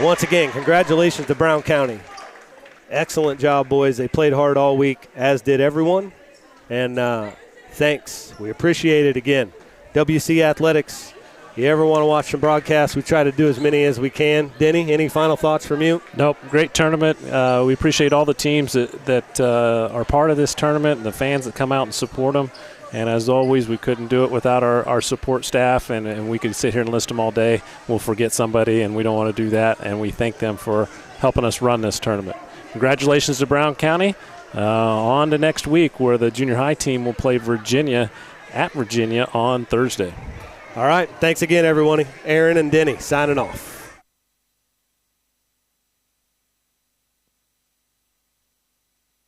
C: Once again, congratulations to Brown County. Excellent job, boys. They played hard all week, as did everyone. And thanks. We appreciate it again. WC Athletics, you ever want to watch some broadcasts, we try to do as many as we can. Denny, any final thoughts from you?
D: Nope, great tournament. We appreciate all the teams that are part of this tournament and the fans that come out and support them. And as always, we couldn't do it without our support staff, and we could sit here and list them all day. We'll forget somebody, and we don't want to do that. And we thank them for helping us run this tournament. Congratulations to Brown County. On to next week, where the junior high team will play Virginia at Virginia on Thursday.
C: All right. Thanks again, everyone. Aaron and Denny signing off.